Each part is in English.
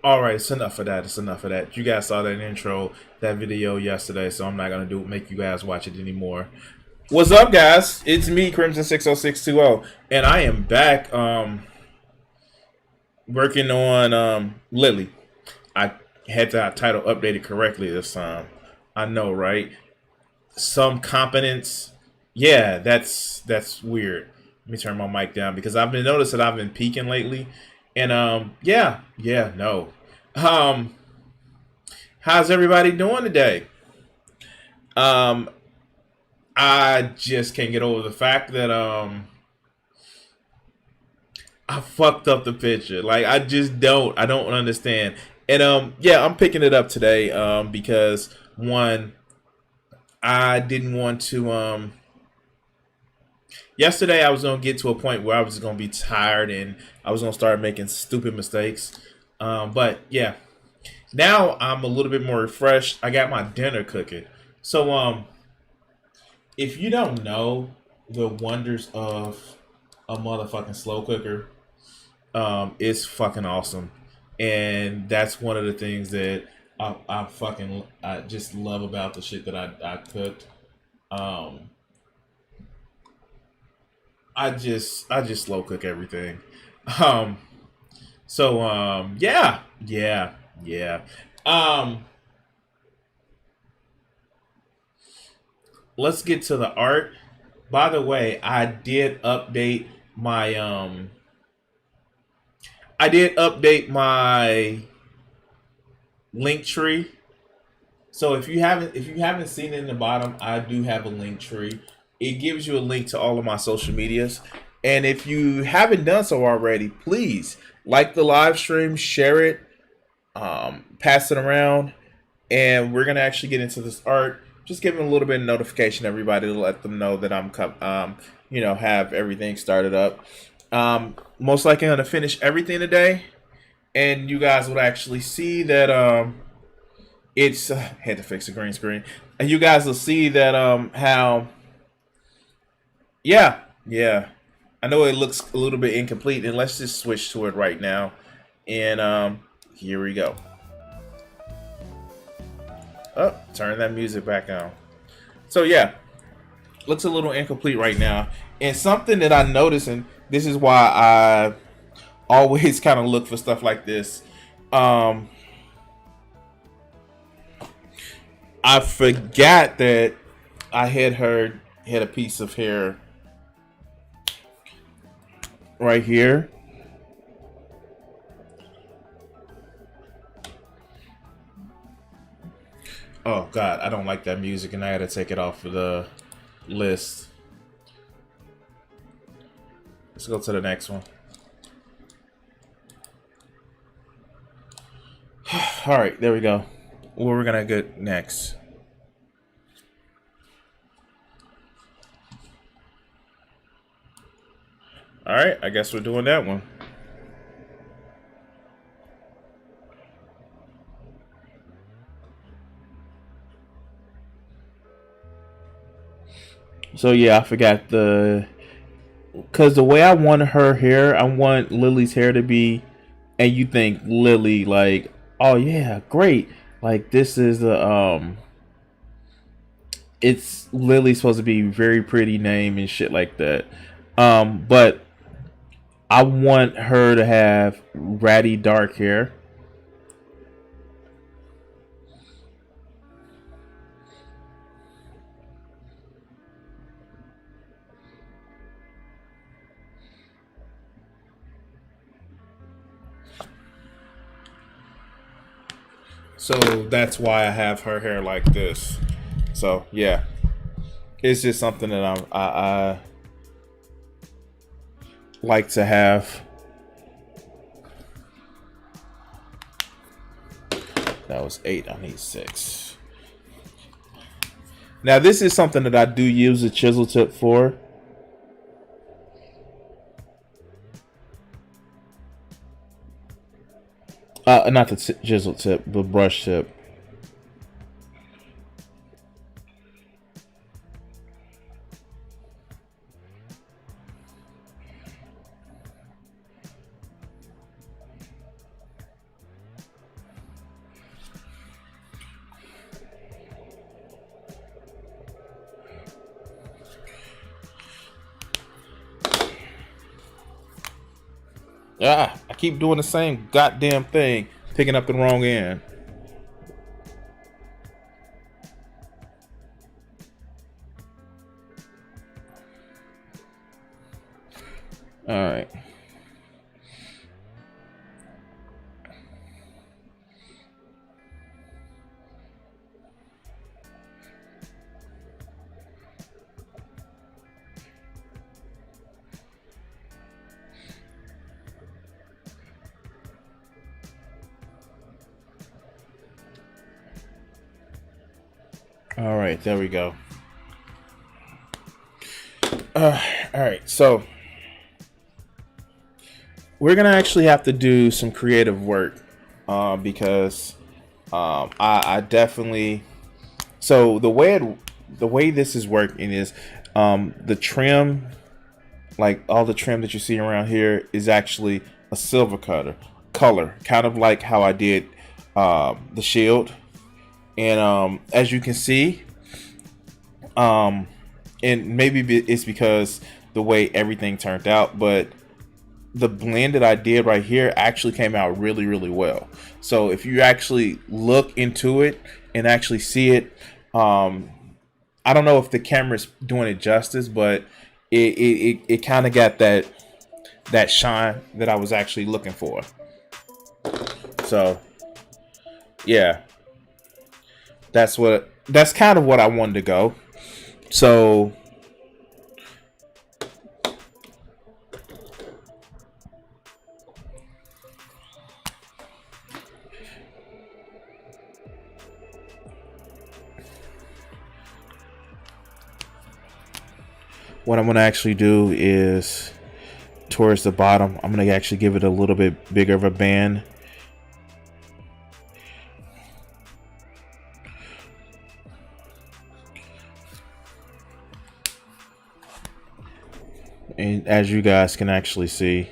All right, it's enough of that. It's enough of that. You guys saw that intro, that video yesterday, so I'm not gonna make you guys watch it anymore. What's up, guys? It's me, Crimson60620, and I am back. Working on Lily. I had that title updated correctly this time. I know, right? Some competence. Yeah, that's weird. Let me turn my mic down because I've been noticing that I've been peaking lately, and yeah, no. Um, how's everybody doing today? Um, I just can't get over the fact that I fucked up the picture. Like I don't understand. And yeah, I'm picking it up today because one, I didn't want to yesterday I was going to get to a point where I was going to be tired and I was going to start making stupid mistakes. But yeah, now I'm a little bit more refreshed. I got my dinner cooking. So if you don't know the wonders of a motherfucking slow cooker, it's fucking awesome, and that's one of the things that I just love about the shit that I cooked. Um, I just slow cook everything. Um, yeah. Um, let's get to the art. By the way, my I did update my link tree. So if you haven't seen it in the bottom, I do have a link tree. It gives you a link to all of my social medias. And if you haven't done so already, please like the live stream, share it, pass it around, and we're gonna actually get into this art. Just give them a little bit of notification, to everybody, to let them know that have everything started up. Most likely gonna finish everything today, and you guys would actually see that it's had to fix the green screen, and you guys will see that how yeah, I know it looks a little bit incomplete, and let's just switch to it right now, and here we go. Oh, turn that music back on. So yeah, looks a little incomplete right now, and something that I noticed, and this is why I always kind of look for stuff like this. um I forgot that I had a piece of hair right here. Oh God, I don't like that music, and I had to take it off of the list. Let's go to the next one. All right, there we go. Where we're gonna get next? All right, I guess we're doing that one. So yeah, I forgot because the way I want her hair, I want Lily's hair to be, and you think Lily like, oh yeah, great, like this is the it's Lily supposed to be very pretty name and shit like that. But I want her to have ratty dark hair. So that's why I have her hair like this. So yeah, it's just something that I like to have. That was 8. I need 6. Now this is something that I do use a chisel tip for. Not the chisel tip, the brush tip. Ah, I keep doing the same goddamn thing, picking up the wrong end. All right. All right, there we go. All right, so we're gonna actually have to do some creative work because I definitely so the way this is working is the trim, like all the trim that you see around here, is actually a silver color, kind of like how I did the shield. And as you can see, um, and maybe it's because the way everything turned out, but the blend that I did right here actually came out really, really well. So if you actually look into it and actually see it, um, I don't know if the camera's doing it justice, but it kind of got that shine that I was actually looking for. So yeah, that's kind of what I wanted to go. So what I'm gonna actually do is towards the bottom, I'm gonna actually give it a little bit bigger of a band. And as you guys can actually see,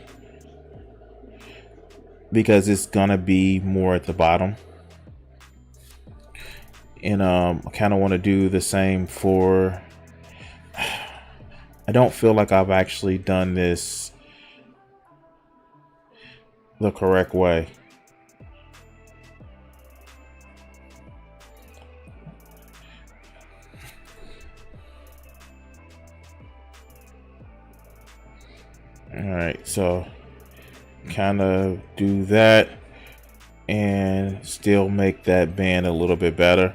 because it's gonna be more at the bottom. And I kind of want to do the same for, I don't feel like I've actually done this the correct way. All right, so kind of do that and still make that band a little bit better.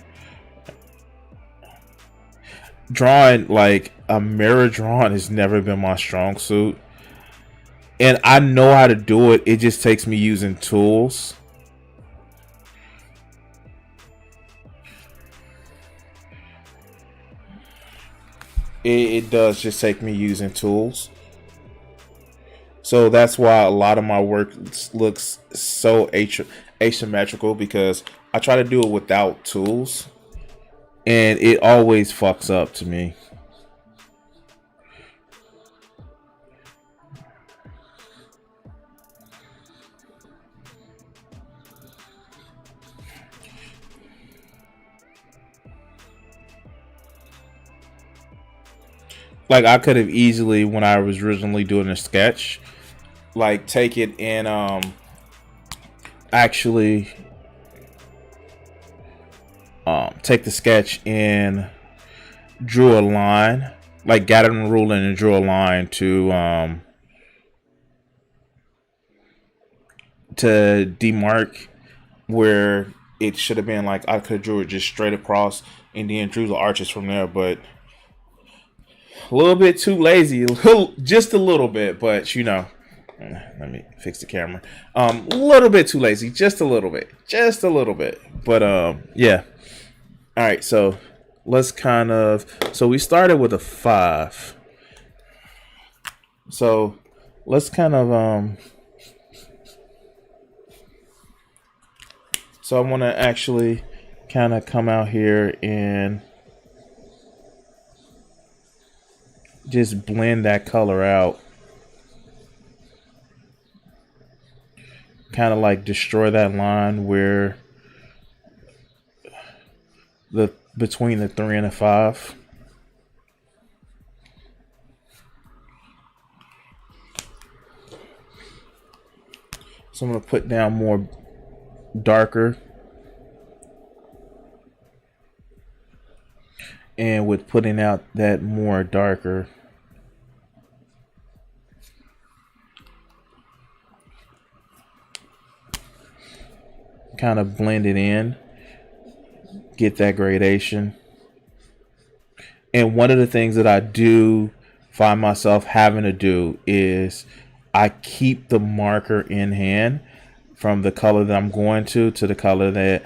Drawing, like a mirror drawing, has never been my strong suit, and I know how to do it. It just takes me using tools. It does just take me using tools. So that's why a lot of my work looks so asymmetrical, because I try to do it without tools, and it always fucks up to me. Like I could have easily, when I was originally doing a sketch, like take it and actually take the sketch and drew a line, like got it in a ruler and drew a line to demarc where it should have been. Like I could have drew it just straight across and then drew the arches from there, but a little bit too lazy, just a little bit. But you know, let me fix the camera. A little bit too lazy, just a little bit, But yeah. All right, so let's kind of. So we started with a 5. So let's kind of So I want to actually kind of come out here and just blend that color out. Kind of like destroy that line where the between the 3 and the 5. So I'm going to put down more darker. And with putting out that more darker, kind of blend it in, get that gradation. And one of the things that I do find myself having to do is I keep the marker in hand from the color that I'm going to the color that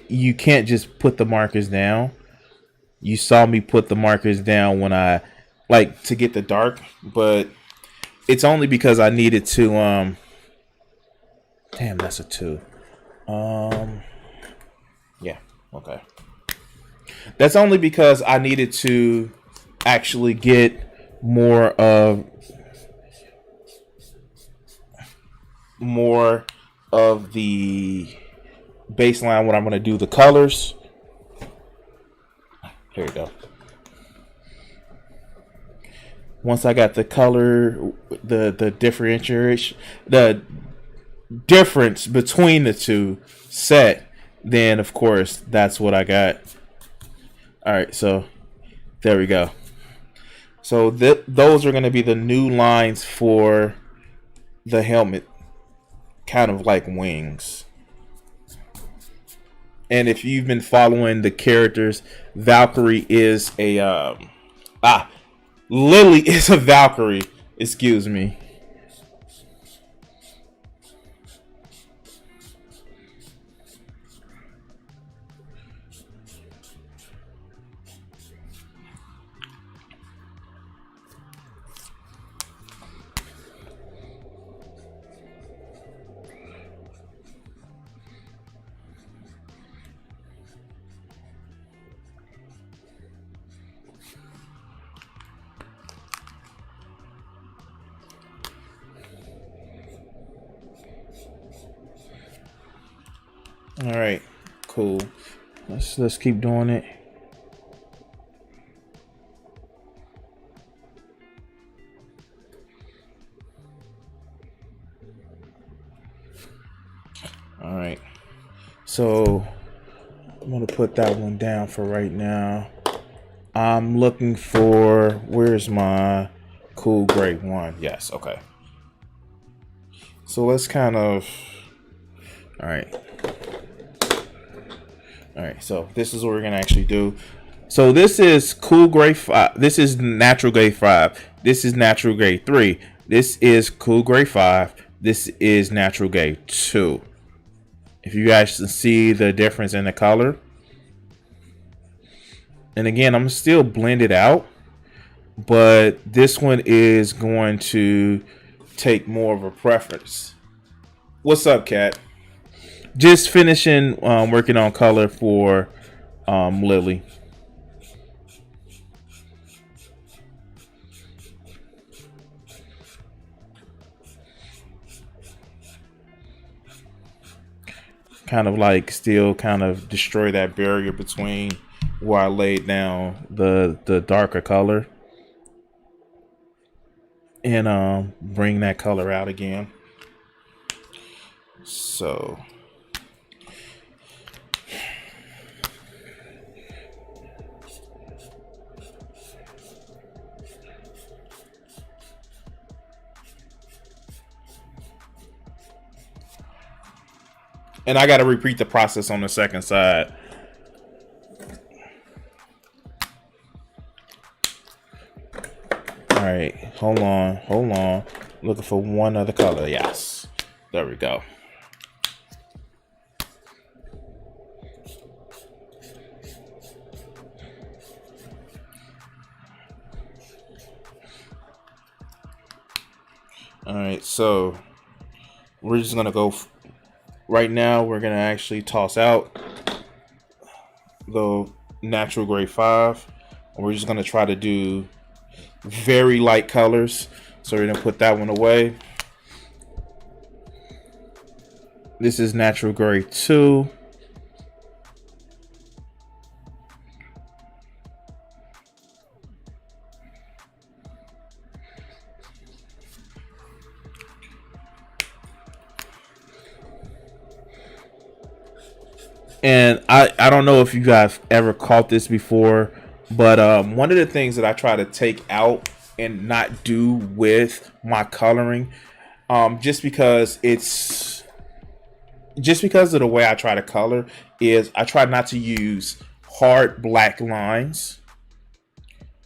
you can't just put the markers down. You saw me put the markers down when I like to get the dark, but it's only because I needed to damn, that's a 2. Yeah, okay. That's only because I needed to actually get more of the baseline when I'm going to do the colors. Here we go. Once I got the color, the differentiation, the difference between the two set, then of course that's what I got. All right, so there we go. So those are going to be the new lines for the helmet, kind of like wings. And if you've been following the characters, Valkyrie is a Lily is a Valkyrie. Excuse me. All right, cool. Let's keep doing it. All right. So I'm gonna put that one down for right now. I'm looking for, where's my cool gray one? Yes, okay. So let's kind of, all right. All right, so this is what we're gonna actually do. So this is cool gray 5. This is natural gray 5. This is natural gray 3. This is cool gray 5. This is natural gray 2. If you guys can see the difference in the color. And again, I'm still blend it out, but this one is going to take more of a preference. What's up, Kat? Just finishing working on color for Lily. Kind of like still kind of destroy that barrier between where I laid down the darker color and bring that color out again. So and I got to repeat the process on the second side. All right, hold on. Looking for one other color. Yes, there we go. All right, so we're just gonna go. Right now, we're gonna actually toss out the natural gray 5. We're just gonna try to do very light colors. So we're gonna put that one away. This is natural gray 2. And I don't know if you guys ever caught this before, but one of the things that I try to take out and not do with my coloring, just because it's just because of the way I try to color, is I try not to use hard black lines.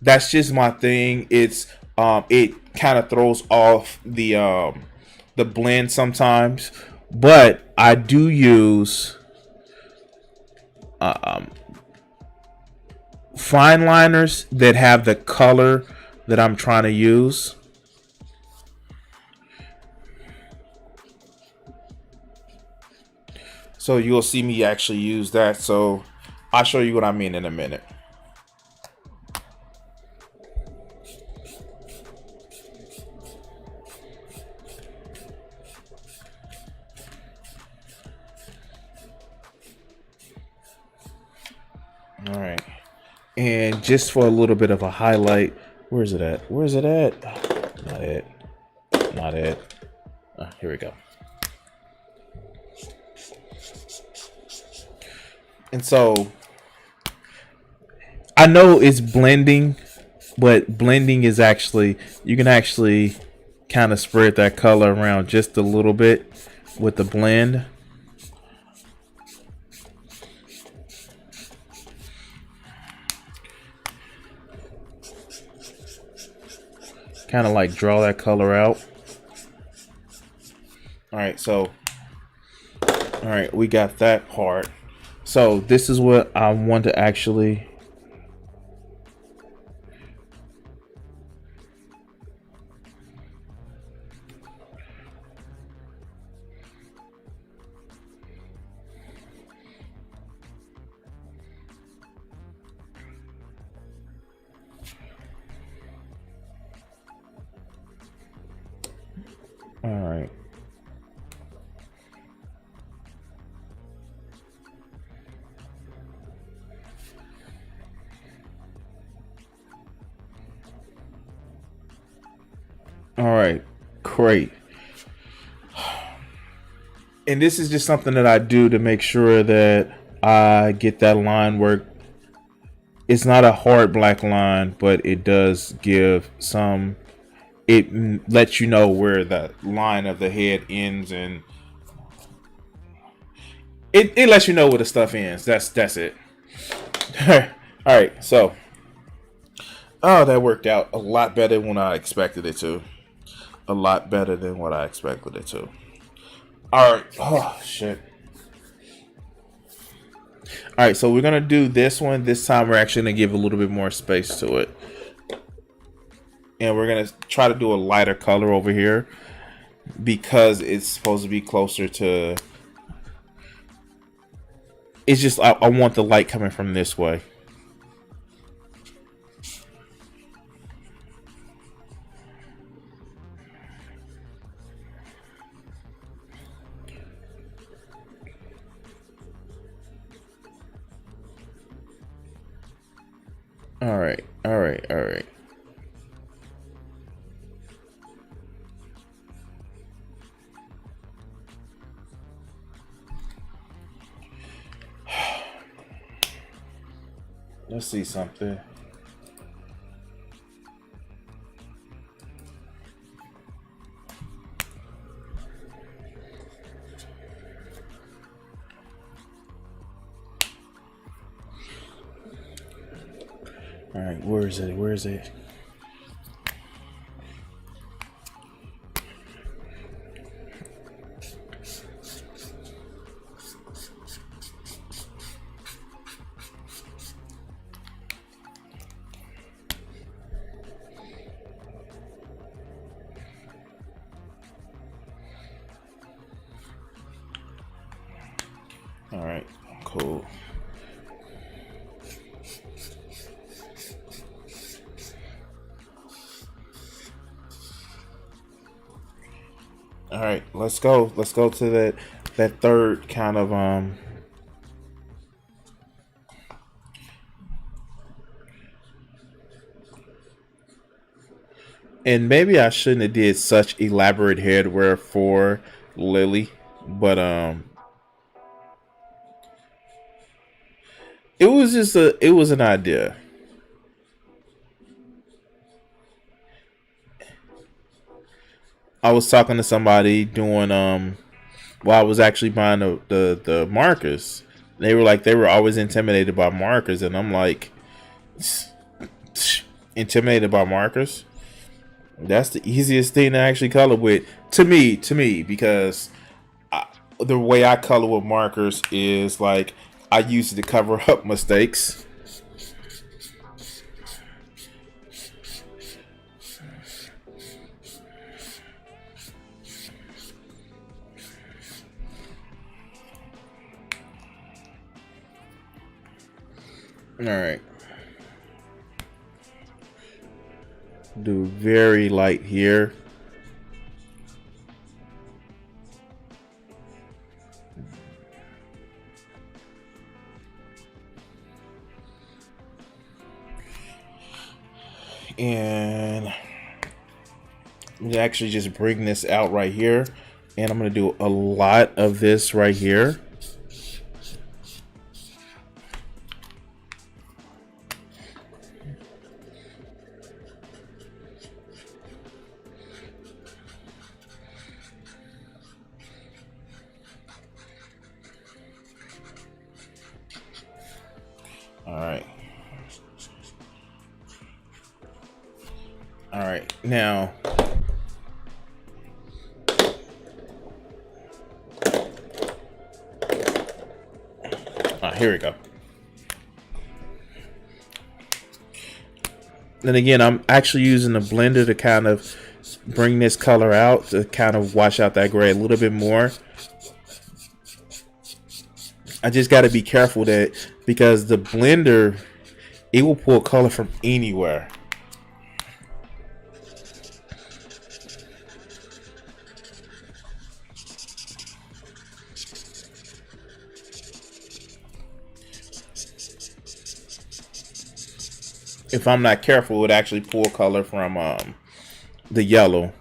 That's just my thing. It kind of throws off the blend sometimes, but I do use fine liners that have the color that I'm trying to use. So you'll see me actually use that. So I'll show you what I mean in a minute. All right. And just for a little bit of a highlight, where is it at? Where is it at? Not it. Not it. Here we go. And so I know it's blending, but blending is actually, you can actually kind of spread that color around just a little bit with the blend. Kind of like draw that color out. All right, so all right, we got that part. So this is what I want to actually all right. All right, great. And this is just something that I do to make sure that I get that line work. It's not a hard black line, but it does give some, it lets you know where the line of the head ends, and it lets you know where the stuff ends. That's it. All right, so oh, that worked out a lot better than what I expected it to. A lot better than what I expected it to. All right. Oh shit. All right, so we're gonna do this one. This time we're actually gonna give a little bit more space to it, and we're gonna try to do a lighter color over here because it's supposed to be closer to. It's just I want the light coming from this way. All right, all right, all right. Let's see something. All right, where is it? Where is it? All right, cool. All right, let's go. Let's go to that third kind of and maybe I shouldn't have did such elaborate headwear for Lily, but It was just it was an idea. I was talking to somebody doing while I was actually buying the markers. They were like they were always intimidated by markers, and I'm like, intimidated by markers. That's the easiest thing to actually color with to me because the way I color with markers is like I use it to cover up mistakes. All right, do very light here. And actually just bring this out right here, and I'm gonna do a lot of this right here. All right, all right, now here we go. And again, I'm actually using the blender to kind of bring this color out, to kind of wash out that gray a little bit more. I just got to be careful that because the blender, it will pull color from anywhere. If I'm not careful, it would actually pull color from the yellow.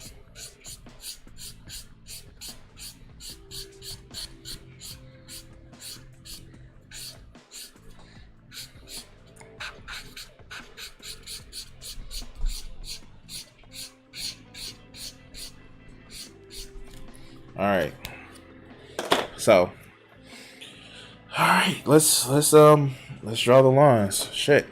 All right. So, all right, let's draw the lines. Shit.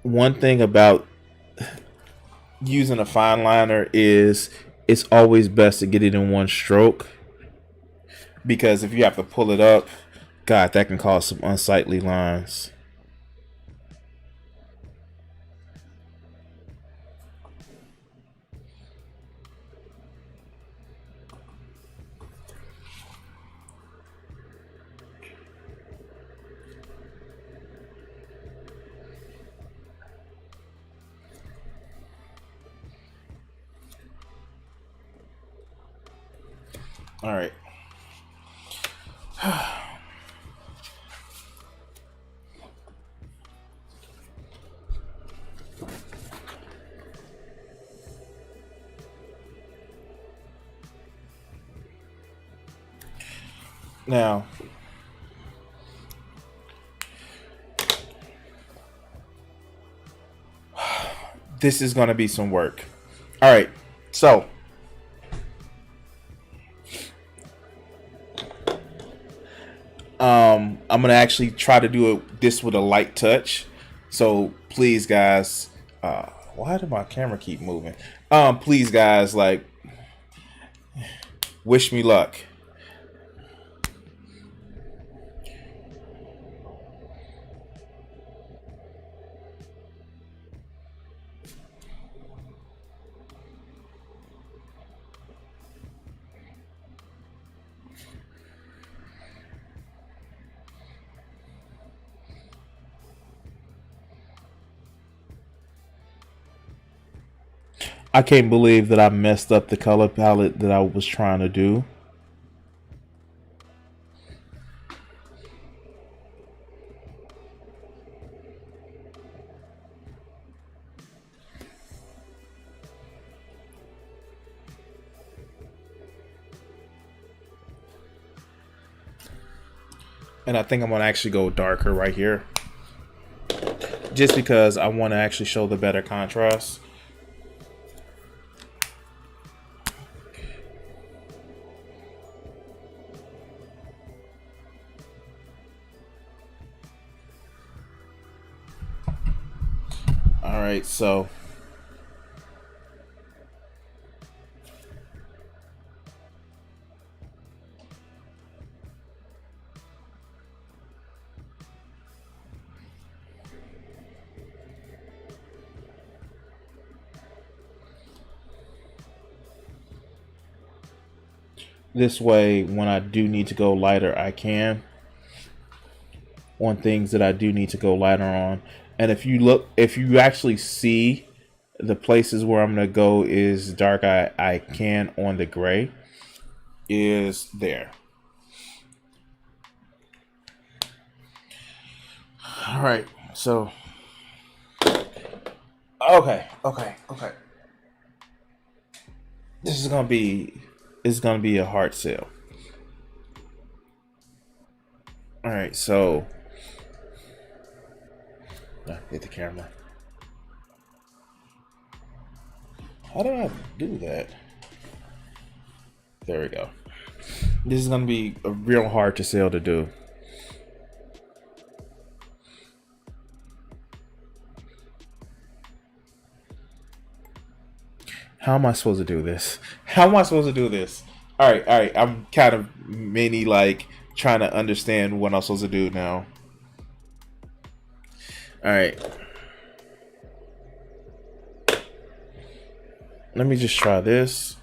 One thing about using a fine liner is it's always best to get it in one stroke, because if you have to pull it up, God, that can cause some unsightly lines. All right. Now, this is going to be some work. All right. So, I'm going to actually try to do this with a light touch. So, please guys, why did my camera keep moving? Please guys, like, wish me luck. I can't believe that I messed up the color palette that I was trying to do. And I think I'm gonna actually go darker right here, just because I want to actually show the better contrast. All right, so this way, when I do need to go lighter, I can on things that I do need to go lighter on. And if you actually see the places where I'm gonna go is dark, I can on the gray is there. All right, so okay. This is gonna be a hard sell. All right, so hit the camera. How do I do that? There we go. This is gonna be a real hard to sell to do. How am I supposed to do this? How am I supposed to do this? All right. I'm kind of mini like trying to understand what I'm supposed to do now. All right. Let me just try this.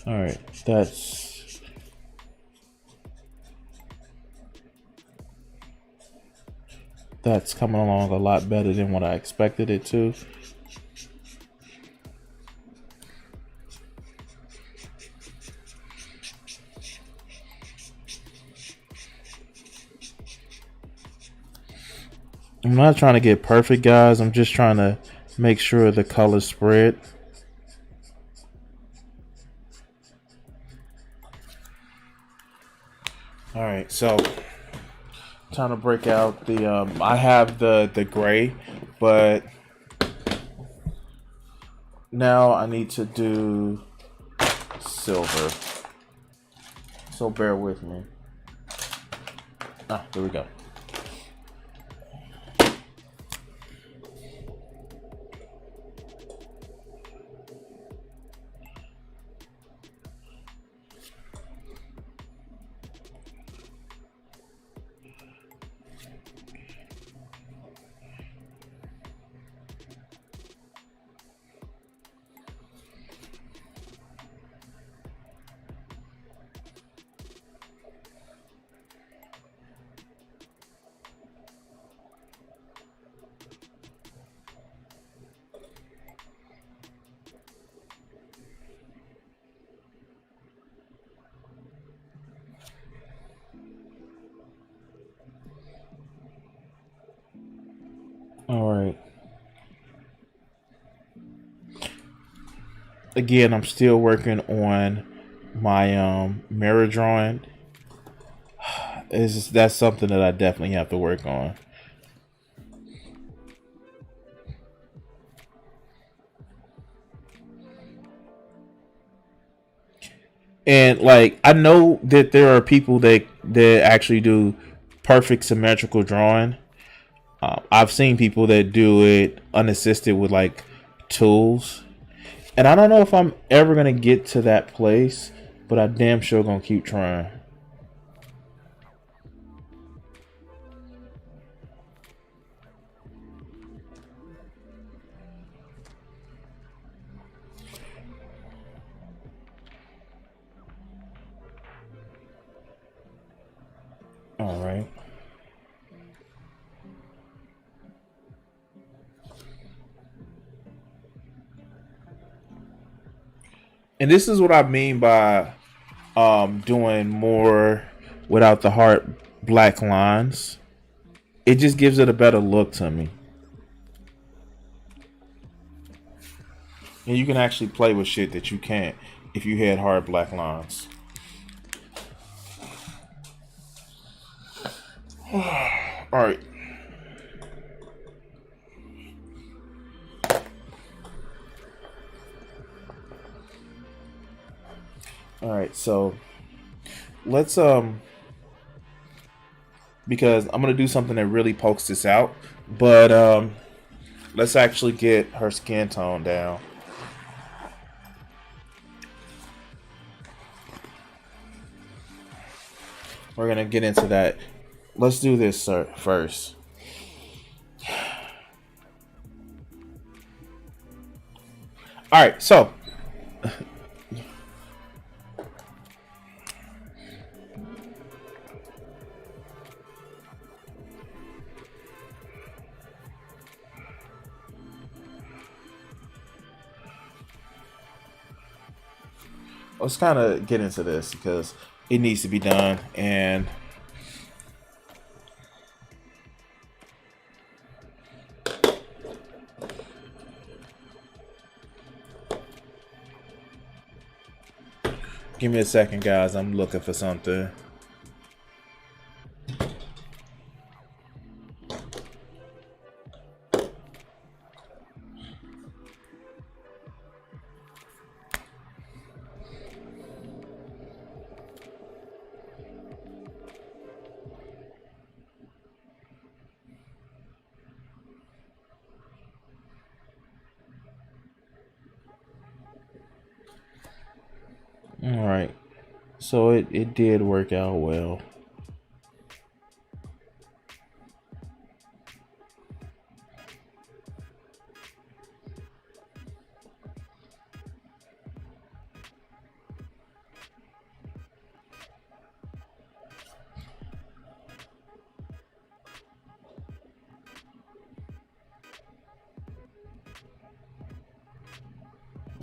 All right, that's coming along a lot better than what I expected it to. I'm not trying to get perfect, guys. I'm just trying to make sure the colors spread. All right, so trying to break out the I have the gray, but now I need to do silver. So bear with me. There we go. All right. Again, I'm still working on my mirror drawing. That's something that I definitely have to work on. And like I know that there are people that actually do perfect symmetrical drawing. I've seen people that do it unassisted with like tools, and I don't know if I'm ever gonna get to that place, but I damn sure gonna keep trying. All right. And this is what I mean by doing more without the hard black lines. It just gives it a better look to me. And you can actually play with shit that you can't if you had hard black lines. All right. All right. So let's because I'm gonna do something that really pokes this out, but let's actually get her skin tone down. We're gonna get into that. Let's do this, sir, first. All right, so let's kind of get into this because it needs to be done. And give me a second, guys. I'm looking for something. All right. So it did work out well.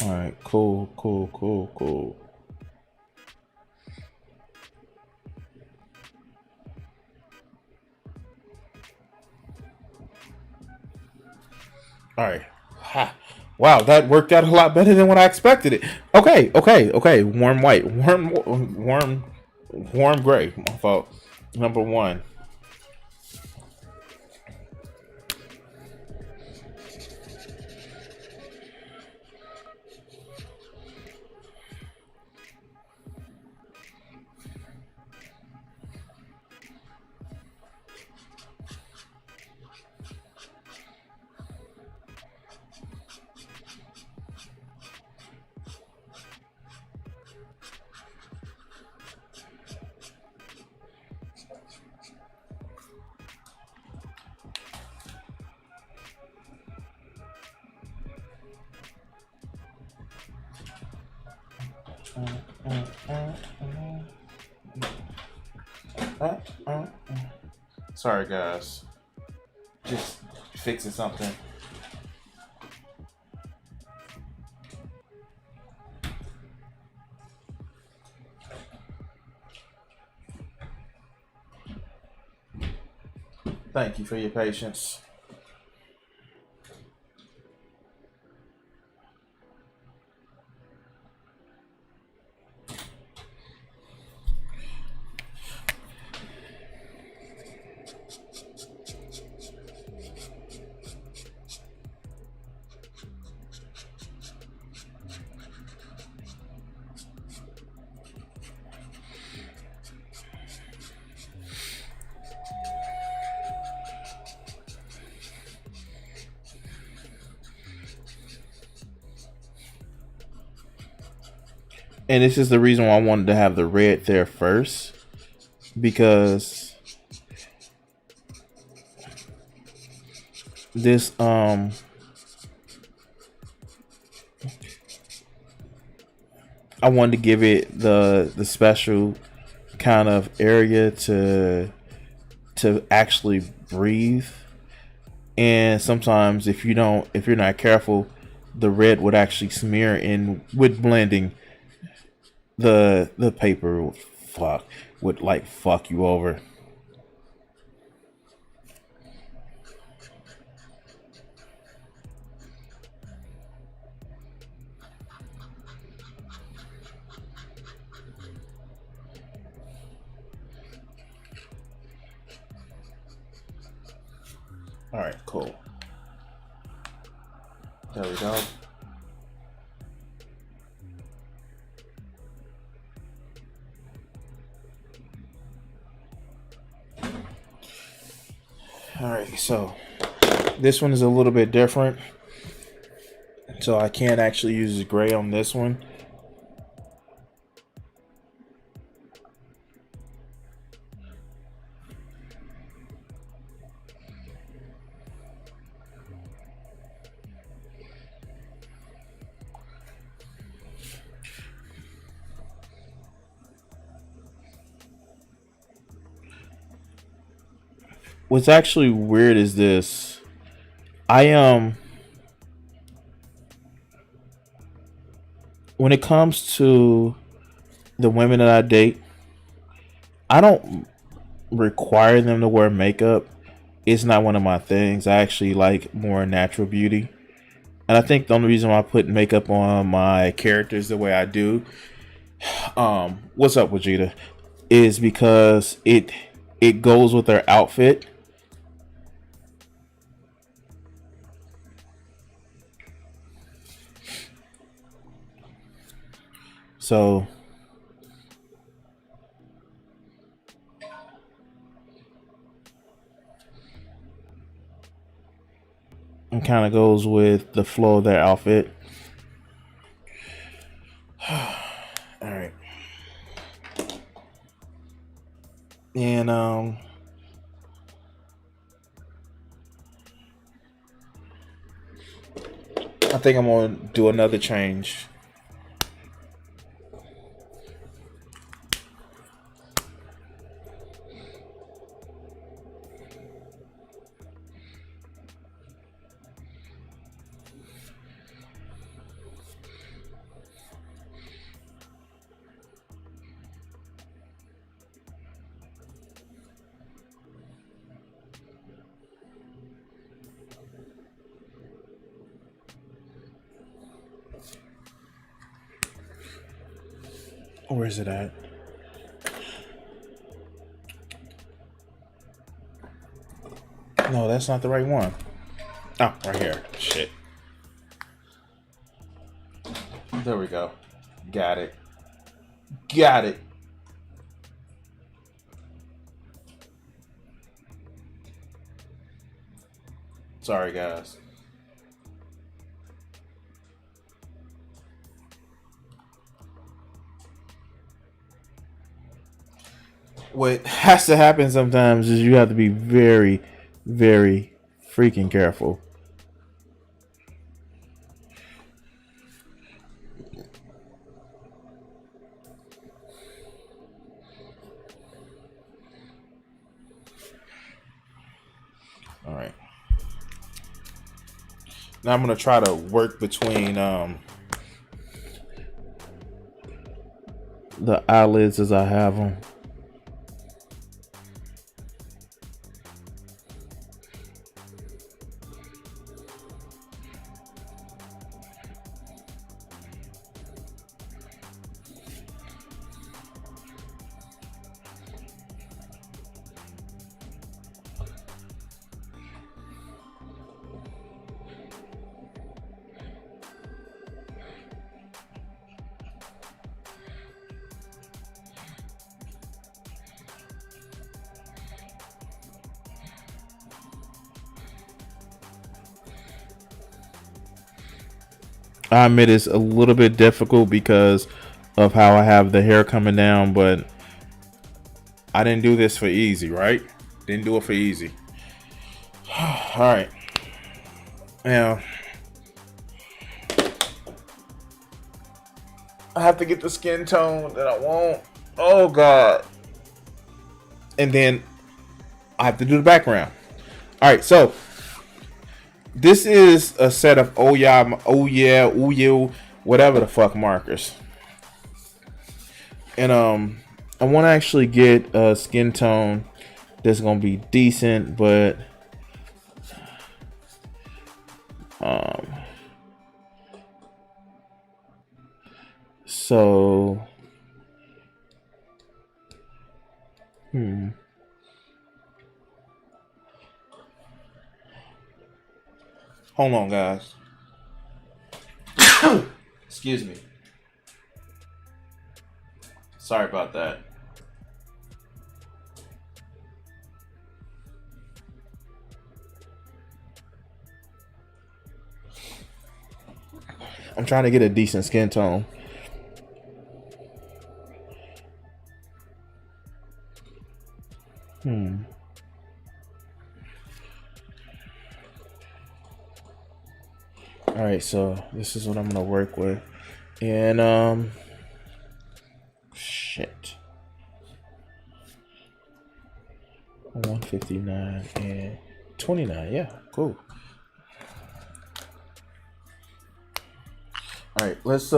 All right. Cool, cool, cool, cool. All right. Ha. Wow, that worked out a lot better than what I expected it. Okay, okay, okay. Warm white, warm gray. My fault. Number one. Sorry, guys. Just fixing something. Thank you for your patience. And this is the reason why I wanted to have the red there first, because this I wanted to give it the special kind of area to actually breathe. And sometimes if you're not careful, the red would actually smear in with blending. The paper would like fuck you over. All right, cool. There we go. All right, so this one is a little bit different. So I can't actually use gray on this one. What's actually weird is this. I when it comes to the women that I date, I don't require them to wear makeup. It's not one of my things. I actually like more natural beauty. And I think the only reason why I put makeup on my characters the way I do, what's up, Vegeta, is because it goes with their outfit. So it kind of goes with the flow of their outfit. All right. And I think I'm gonna do another change. Where is it at? No, that's not the right one. Oh, right here. Shit. There we go. Got it. Got it. Sorry, guys. What has to happen sometimes is you have to be very, very freaking careful. All right. Now I'm gonna try to work between the eyelids as I have them. I admit it's a little bit difficult because of how I have the hair coming down, but I didn't do this for easy, right? Didn't do it for easy. All right. Now, I have to get the skin tone that I want. Oh, God. And then I have to do the background. All right, so this is a set of oh yeah, whatever the fuck markers. And I want to actually get a skin tone that's gonna be decent, but so hold on, guys. Excuse me. Sorry about that. I'm trying to get a decent skin tone. All right, so this is what I'm gonna work with, and shit, 159 and 29. Yeah, cool. All right, let's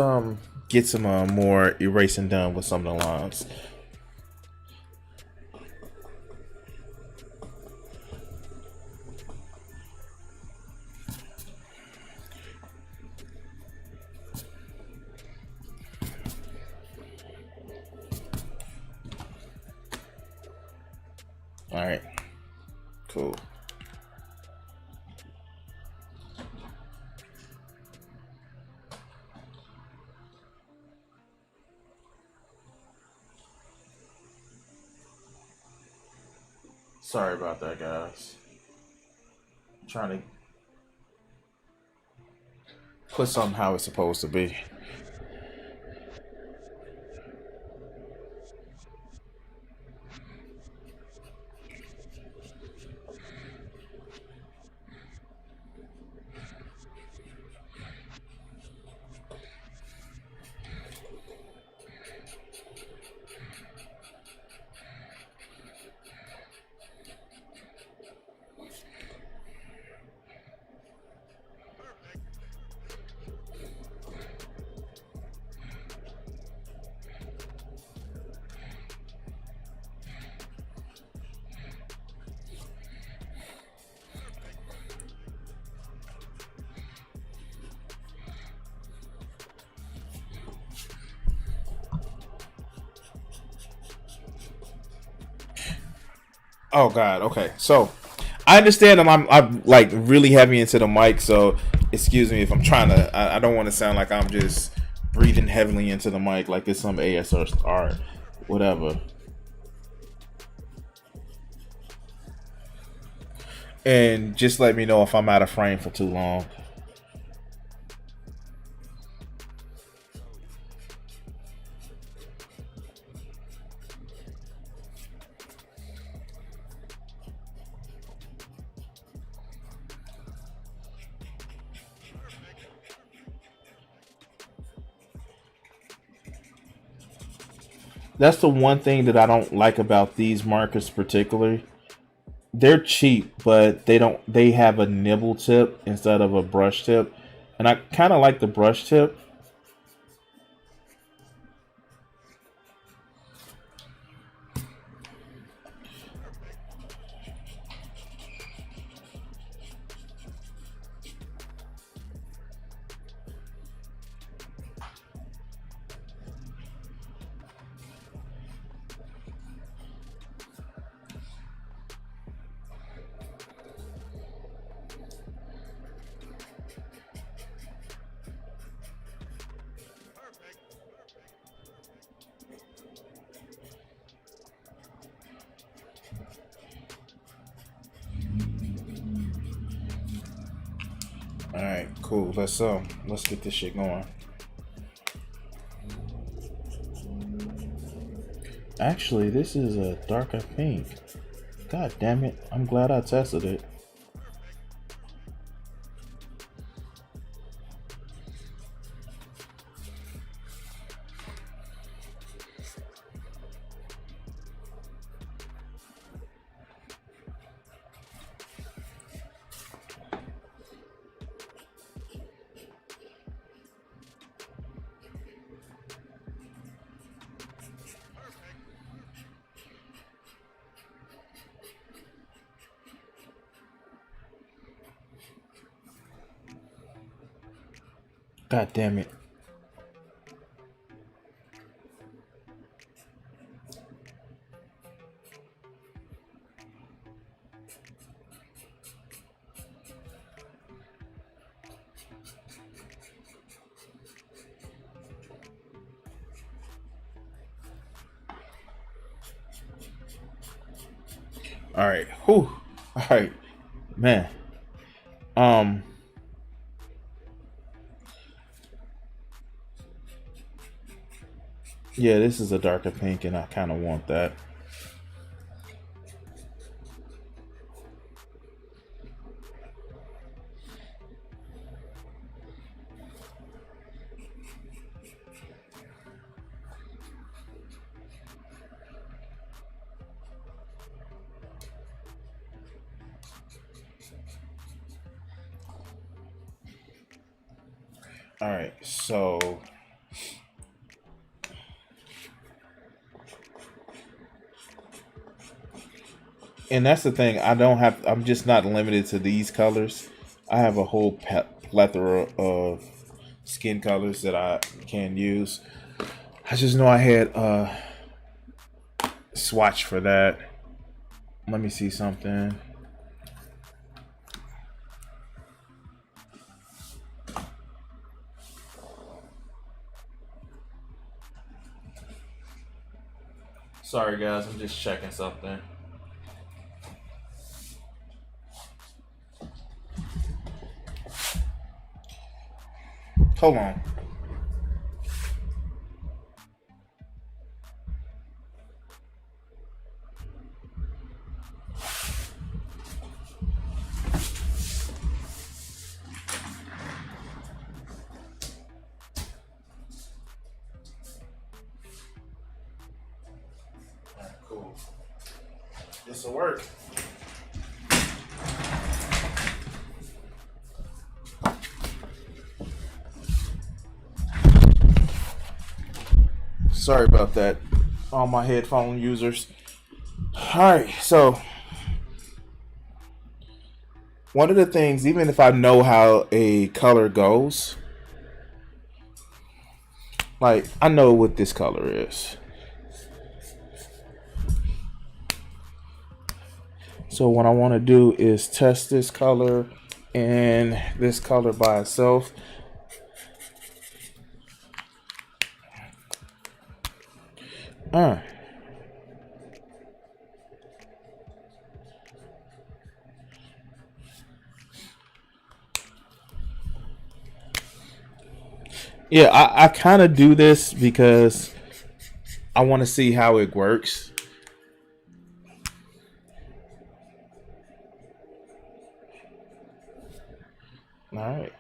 get some more erasing done with some of the lines. All right, cool. Sorry about that, guys. I'm trying to put something how it's supposed to be. Oh God. Okay. So I understand that I'm like really heavy into the mic, so excuse me if I'm trying to. I don't want to sound like I'm just breathing heavily into the mic like it's some ASR whatever. And just let me know if I'm out of frame for too long. That's the one thing that I don't like about these markers particularly. They're cheap, but they have a nibble tip instead of a brush tip. And I kind of like the brush tip. All right, cool. Let's get this shit going. Actually, this is a darker pink. God damn it. I'm glad I tested it. God damn it. All right. Whew. All right. Man. Um yeah, this is a darker pink and I kind of want that. All right. So and that's the thing. I don't have. I'm just not limited to these colors. I have a whole plethora of skin colors that I can use. I just know I had a swatch for that. Let me see something. Sorry, guys. I'm just checking something. Hold on. All right, cool. This will work. Sorry about that, all my headphone users. All right, so one of the things, even if I know how a color goes, like I know what this color is. So what I want to do is test this color and this color by itself. Uh, yeah, I kind of do this because I want to see how it works. All right.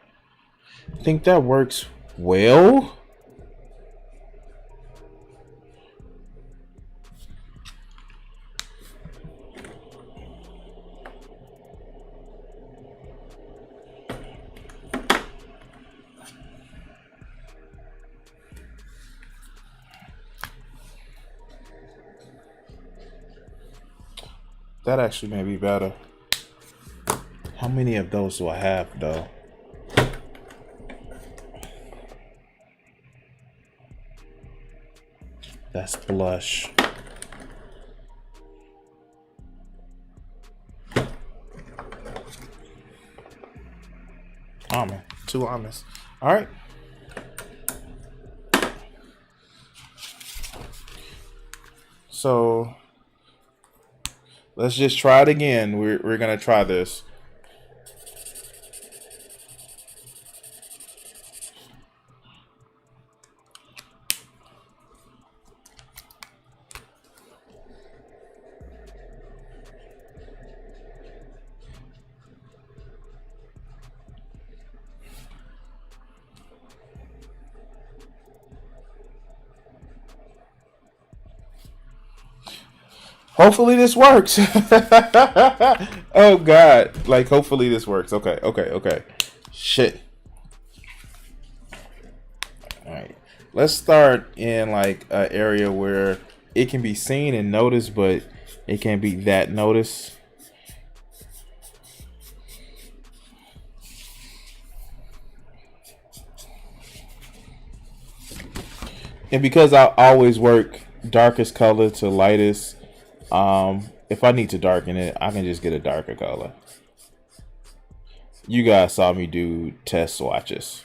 I think that works well. That actually may be better. How many of those do I have, though? That's blush. Oh, man. Too honest. All right. So let's just try it again. We're going to try this. Hopefully this works. Oh God! Like hopefully this works. Okay, okay, okay. Shit. All right. Let's start in like an area where it can be seen and noticed, but it can't be that noticed. And because I always work darkest color to lightest, if I need to darken it, I can just get a darker color. You guys saw me do test swatches.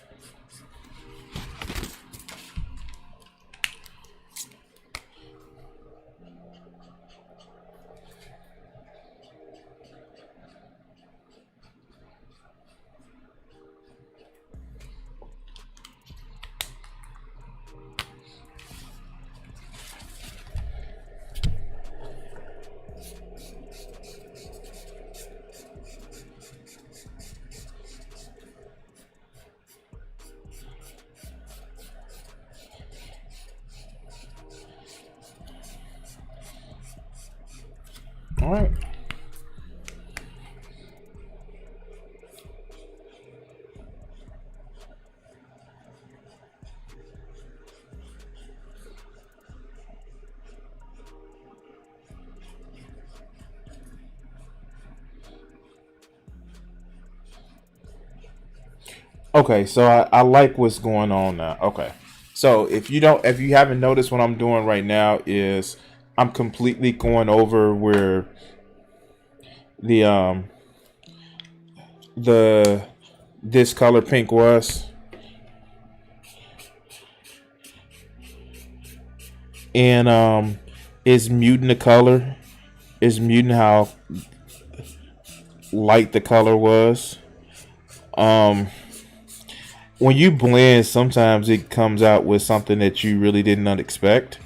All right. Okay, so I like what's going on now. Okay. So if you haven't noticed, what I'm doing right now is I'm completely going over where the the this color pink was, and it's muting the color. It's muting how light the color was. Um when you blend, sometimes it comes out with something that you really did not expect.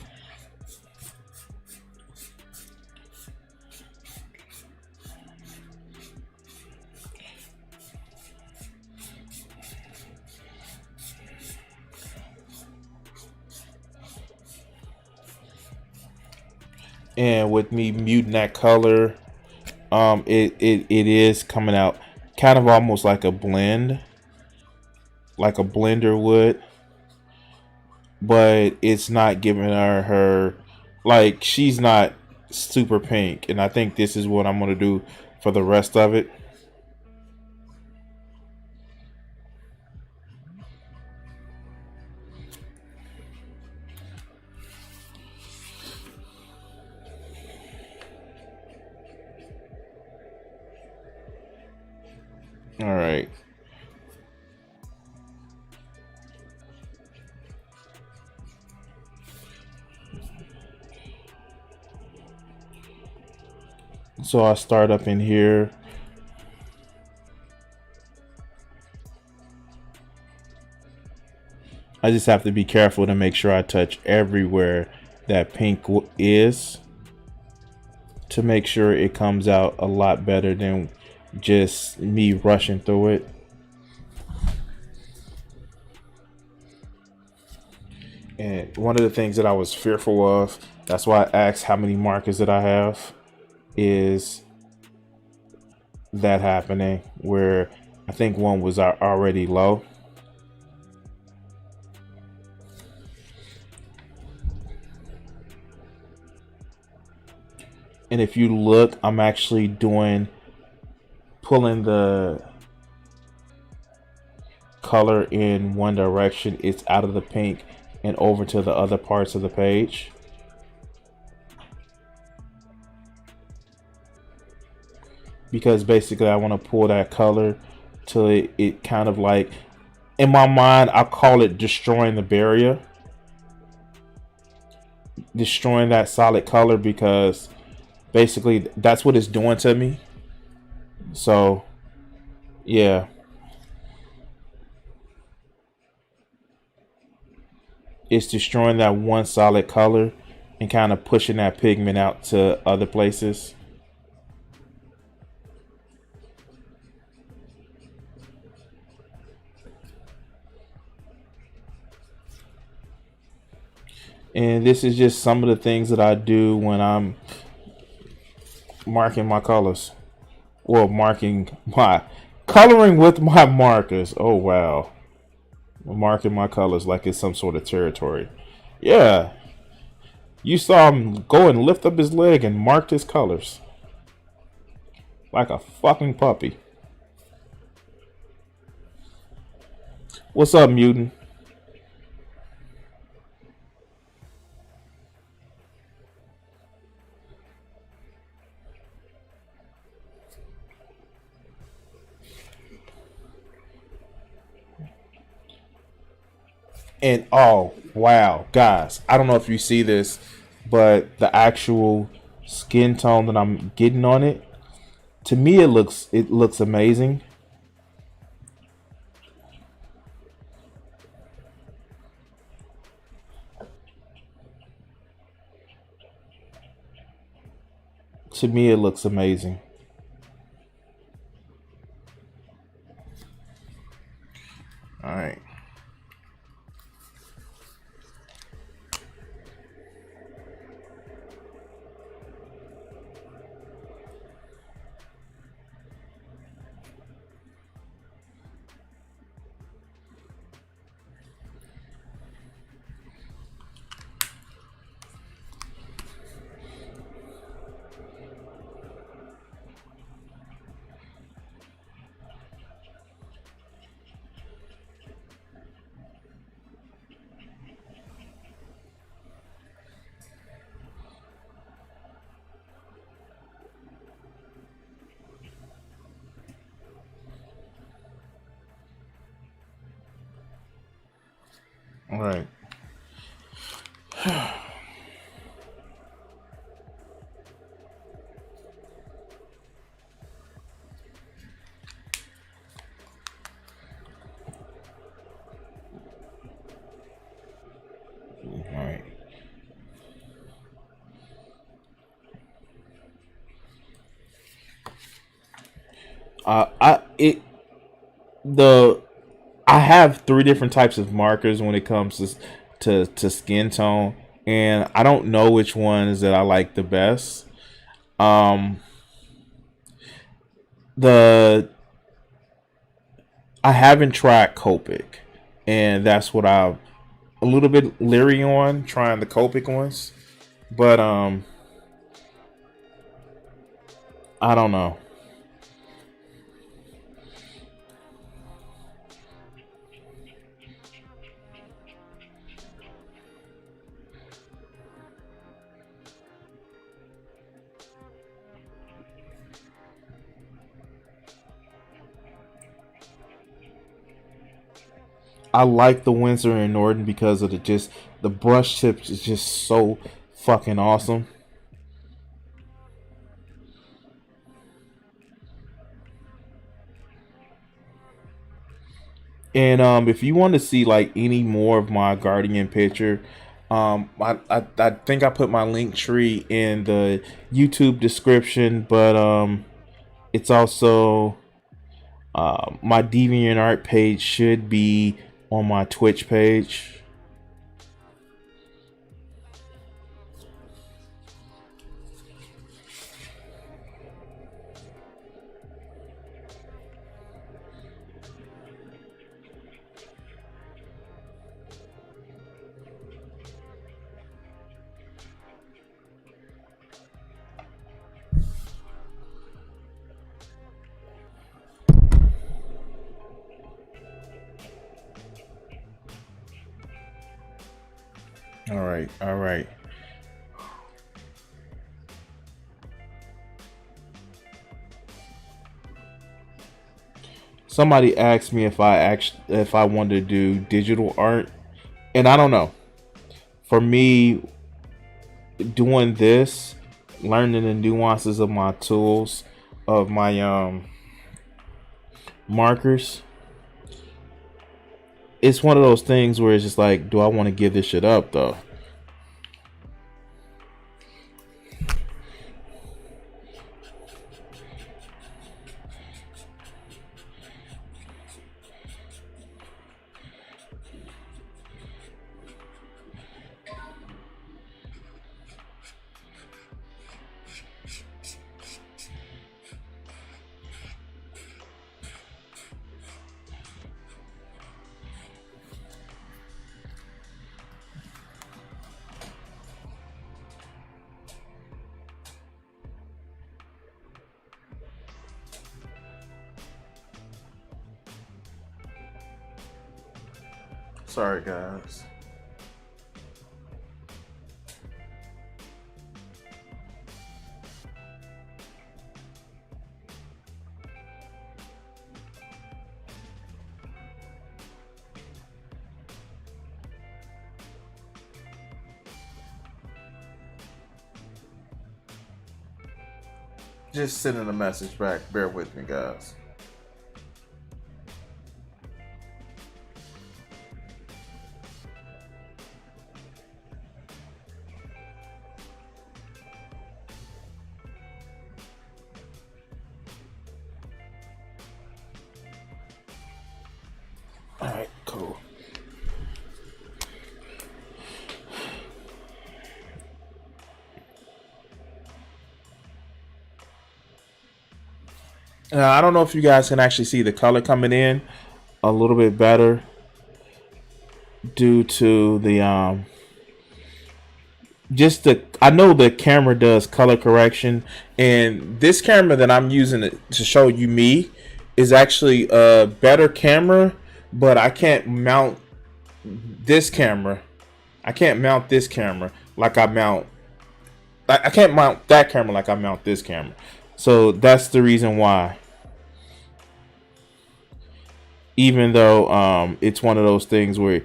And with me muting that color, it is coming out kind of almost like a blend, like a blender would, but it's not giving her like she's not super pink. And I think this is what I'm gonna do for the rest of it. All right. So I start up in here. I just have to be careful to make sure I touch everywhere that pink is, to make sure it comes out a lot better than just me rushing through it. And one of the things that I was fearful of, that's why I asked how many markers that I have, is that happening where I think one was already low. And if you look, I'm actually pulling the color in one direction. It's out of the pink and over to the other parts of the page. Because basically I want to pull that color till it kind of like, in my mind, I call it destroying the barrier. Destroying that solid color, because basically that's what it's doing to me. So yeah, it's destroying that one solid color and kind of pushing that pigment out to other places. And this is just some of the things that I do when I'm marking my colors. Well, marking my coloring with my markers. Oh wow. Marking my colors like it's some sort of territory. Yeah. You saw him go and lift up his leg and marked his colors. Like a fucking puppy. What's up, mutant? And oh wow, guys, I don't know if you see this, but the actual skin tone that I'm getting on it, to me it looks amazing. To me it looks amazing. All right. All right. All right. I it the I have three different types of markers when it comes to skin tone, and I don't know which ones that I like the best. Um, the I haven't tried Copic, and that's what I'm a little bit leery on trying the Copic ones. But I don't know. I like the Windsor and Norton because of the brush tips is just so fucking awesome. And if you want to see like any more of my Guardian picture, I think I put my link tree in the YouTube description, but it's also my DeviantArt page should be on my Twitch page. All right, all right. Somebody asked me if I wanted to do digital art, and I don't know. For me, doing this, learning the nuances of my tools, of my markers, it's one of those things where it's just like, do I want to give this shit up though? sorry, guys. Just sending a message back. Bear with me, guys. All right, cool. I don't know if you guys can actually see the color coming in a little bit better due to the just the I know the camera does color correction, and this camera that I'm using to show you me is actually a better camera, but I can't mount this camera. I can't mount this camera like I mount. I can't mount that camera like I mount this camera. So that's the reason why. Even though it's one of those things where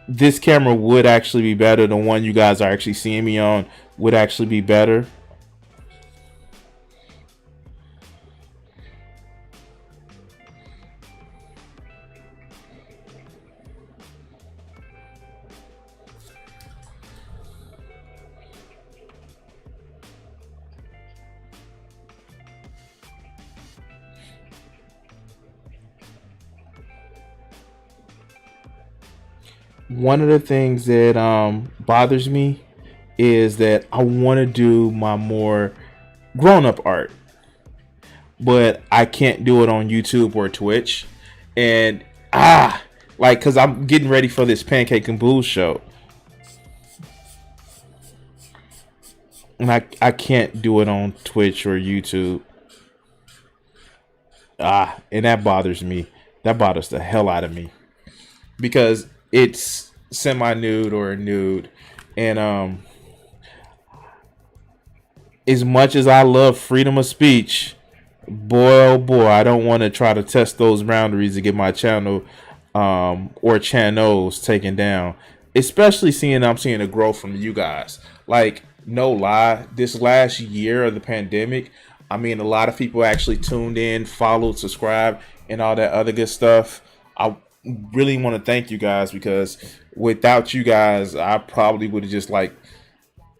this camera would actually be better, the one you guys are actually seeing me on would actually be better. One of the things that bothers me is that I want to do my more grown-up art, but I can't do it on YouTube or Twitch. And like, because I'm getting ready for this Pancake and Blues show, and I can't do it on Twitch or YouTube. And that bothers me. That bothers the hell out of me because it's semi-nude or nude, and as much as I love freedom of speech, boy oh boy, I don't want to try to test those boundaries to get my channel or channels taken down. Especially seeing I'm seeing a growth from you guys. Like, no lie, this last year of the pandemic, I mean, a lot of people actually tuned in, followed, subscribed, and all that other good stuff. I really want to thank you guys because without you guys, I probably would have just like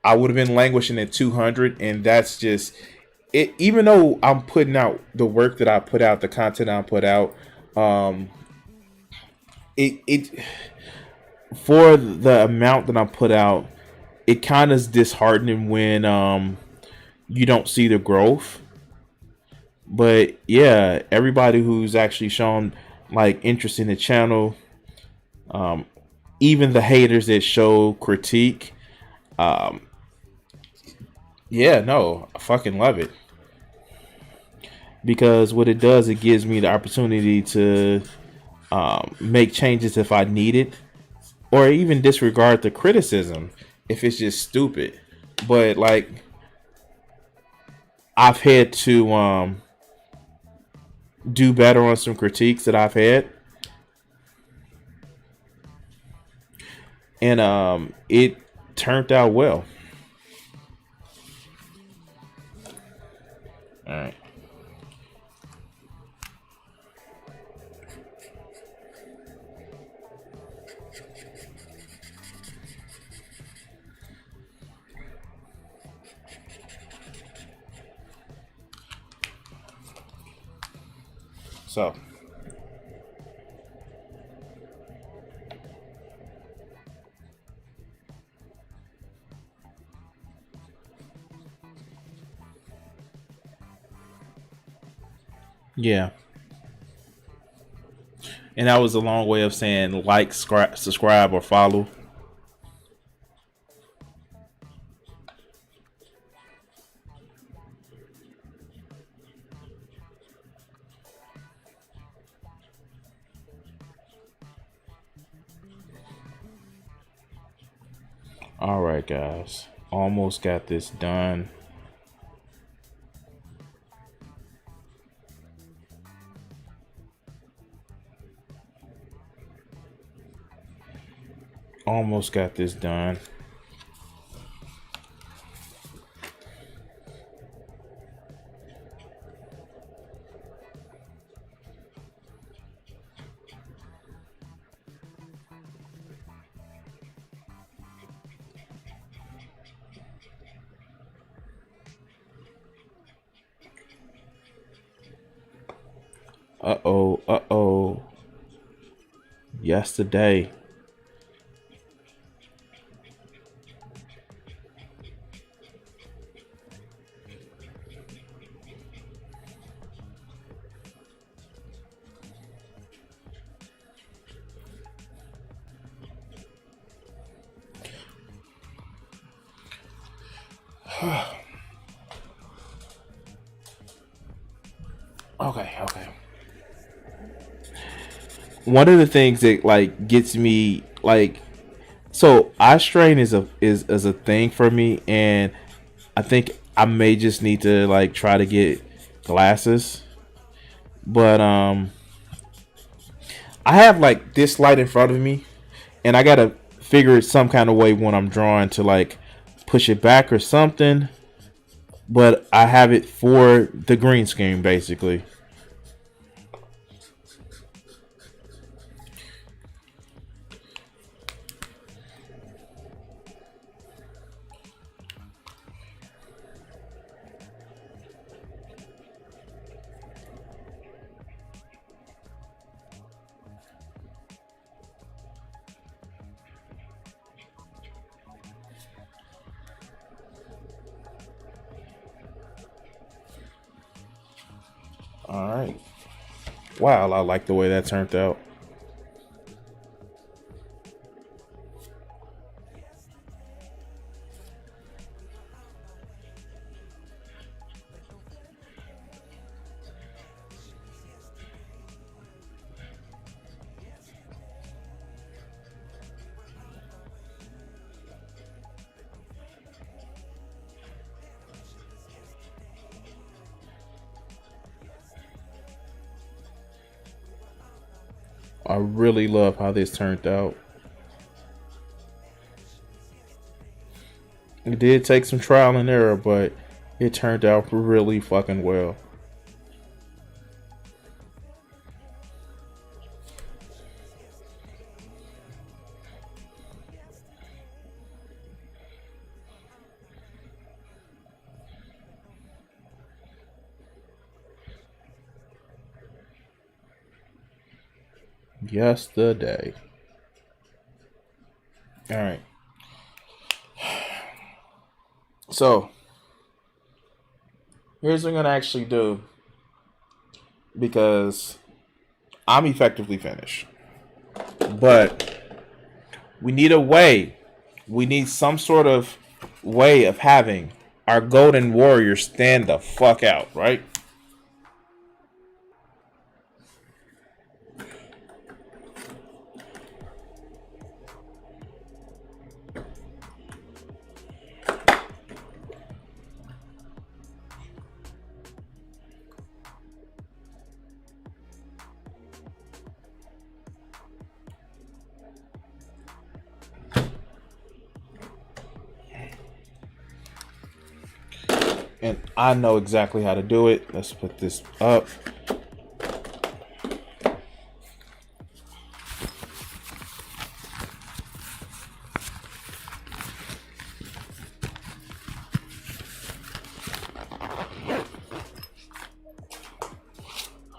I would have been languishing at 200, and that's just it. Even though I'm putting out the work that I put out, the content I put out, it for the amount that I put out, it kind of is disheartening when you don't see the growth. But yeah, everybody who's actually shown like interest in the channel, even the haters that show critique, yeah, no, I fucking love it. Because what it does, it gives me the opportunity to make changes if I need it, or even disregard the criticism if it's just stupid. But like, I've had to do better on some critiques that I've had, and it turned out well. All right. So, yeah. And that was a long way of saying like, subscribe, or follow. right, guys. Almost got this done. Almost got this done. Uh-oh, uh-oh. Yesterday. Okay. One of the things that like gets me like, so eye strain is a thing for me, and I think I may just need to like try to get glasses. But I have like this light in front of me, and I gotta figure it some kind of way when I'm drawing to like push it back or something. But I have it for the green screen basically. All right. Wow, I like the way that turned out. I really love how this turned out. It did take some trial and error, but it turned out really fucking well. Yesterday. All right. So here's what I'm gonna actually do because I'm effectively finished. But we need a way. We need some sort of way of having our golden warrior stand the fuck out, right? And I know exactly how to do it. Let's put this up.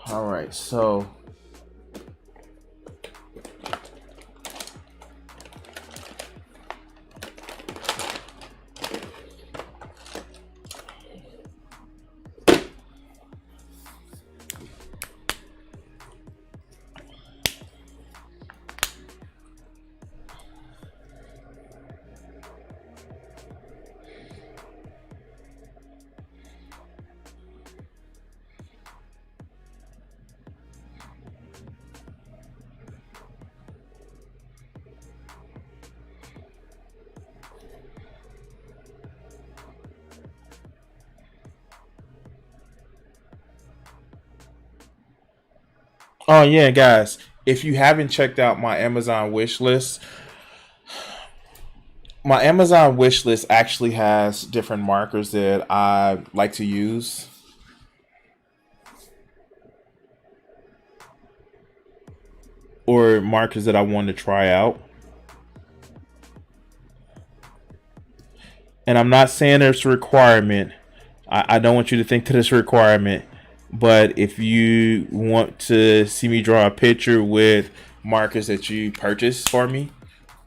All right, so Oh yeah, guys, if you haven't checked out my Amazon wish list actually has different markers that I like to use, or markers that I want to try out. And I'm not saying it's a requirement. I don't want you to think that it's a requirement. But if you want to see me draw a picture with markers that you purchased for me,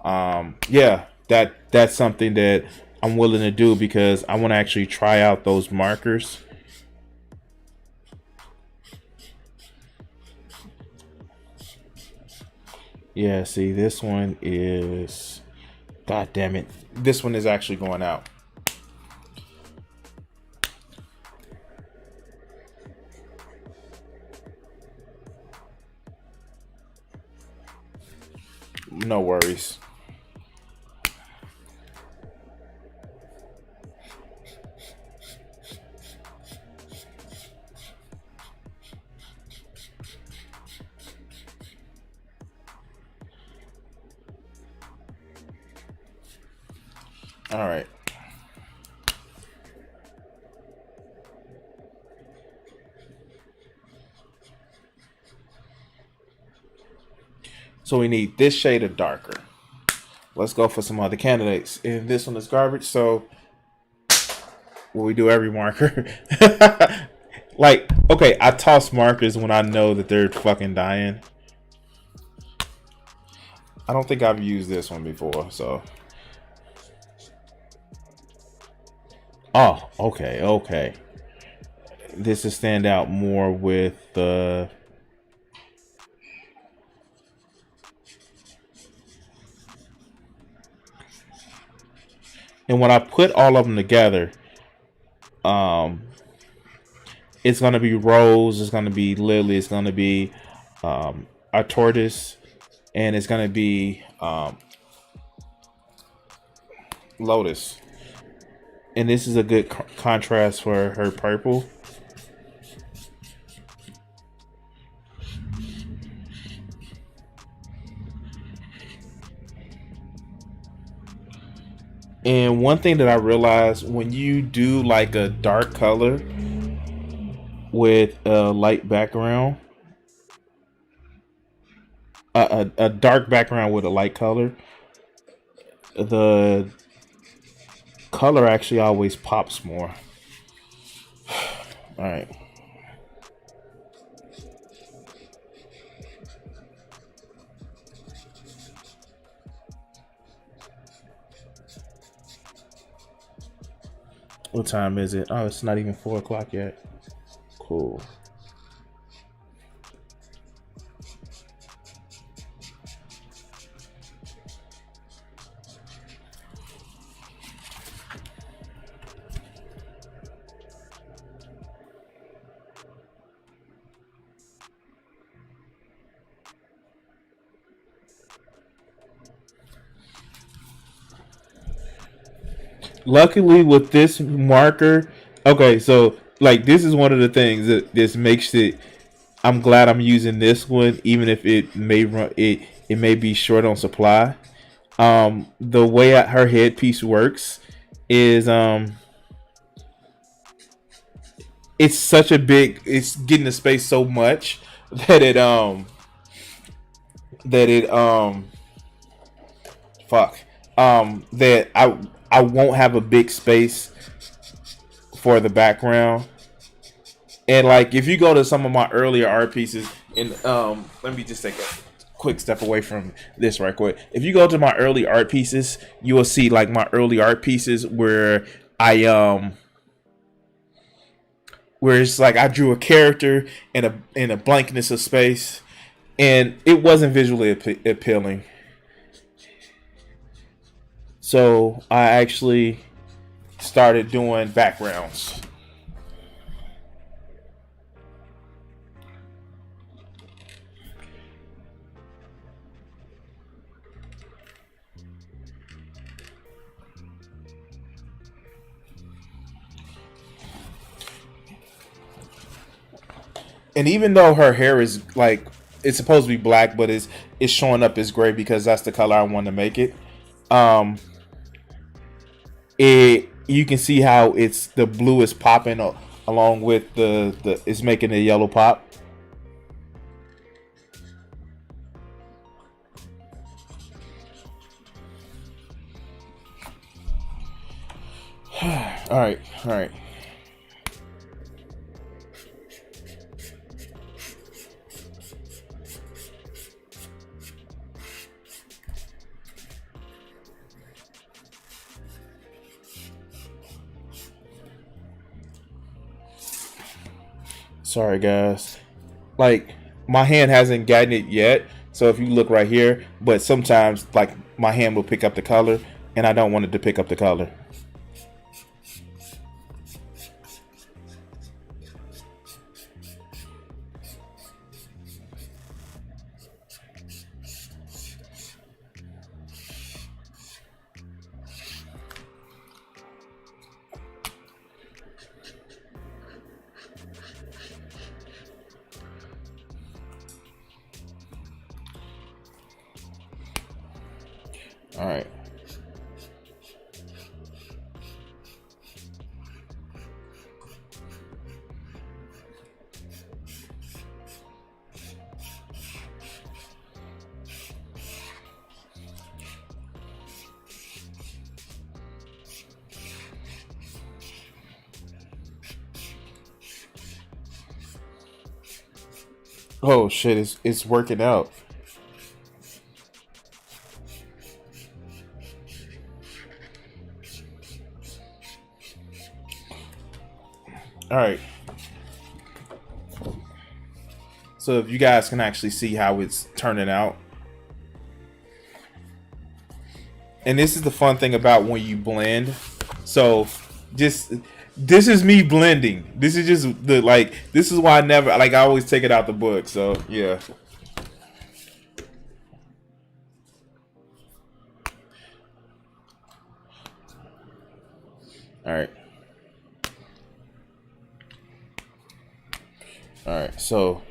yeah, that's something that I'm willing to do because I want to actually try out those markers. Yeah, see, this one is, god damn it, this one is actually going out. No worries. All right. So we need this shade of darker. Let's go for some other candidates. And this one is garbage, so we do every marker. Like, okay, I toss markers when I know that they're fucking dying. I don't think I've used this one before, so. Oh, okay, okay. This is stand out more with the. And when I put all of them together, um, it's gonna be rose, it's gonna be lily, it's gonna be a tortoise, and it's gonna be lotus. And this is a good contrast for her purple. And one thing that I realized, when you do like a dark color with a light background, a dark background with a light color, the color actually always pops more. All right. What time is it? Oh, it's not even 4 o'clock yet. Cool. Luckily, with this marker, okay, so like this is one of the things that this makes it. I'm glad I'm using this one, even if it may run it may be short on supply. The way her headpiece works is it's such a big, it's getting the space so much that it fuck that I won't have a big space for the background. And like if you go to some of my earlier art pieces, and let me just take a quick step away from this right quick. If you go to my early art pieces, you will see like my early art pieces where I where it's like I drew a character in a blankness of space, and it wasn't visually appealing. So I actually started doing backgrounds. And even though her hair is like it's supposed to be black, but it's showing up as gray because that's the color I want to make it. Um, it you can see how it's the blue is popping along with the it's making the yellow pop. All right, all right. Sorry, guys. Like my hand hasn't gotten it yet, so if you look right here, but sometimes like my hand will pick up the color, and I don't want it to pick up the color. All right. Oh shit, it's working out. All right. So if you guys can actually see how it's turning out. And this is the fun thing about when you blend. So just this is me blending. This is just the like this is why I never like I always take it out the book. So yeah. All right. All right. So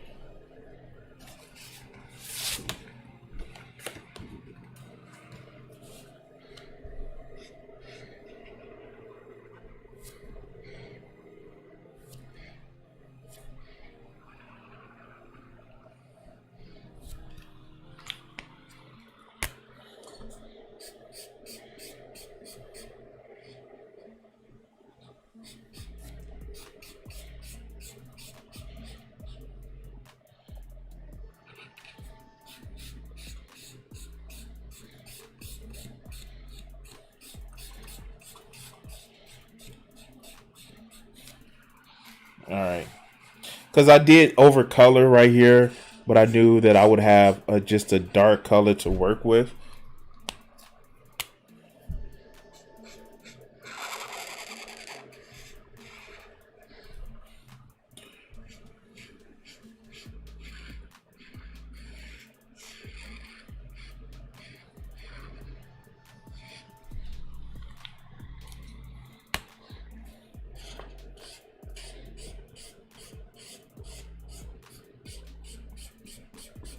all right. Because I did over color right here, but I knew that I would have just a dark color to work with.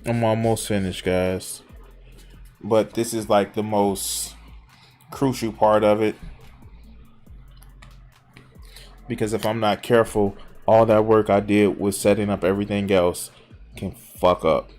I'm almost finished, guys. But this is like the most crucial part of it. Because if I'm not careful, all that work I did with setting up everything else can fuck up.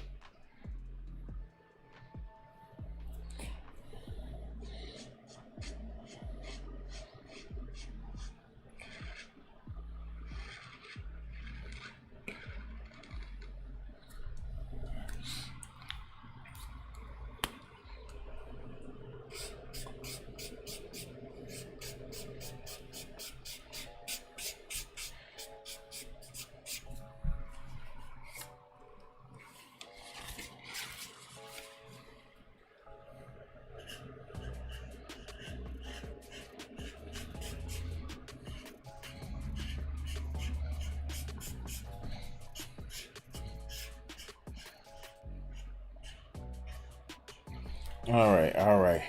All right, all right.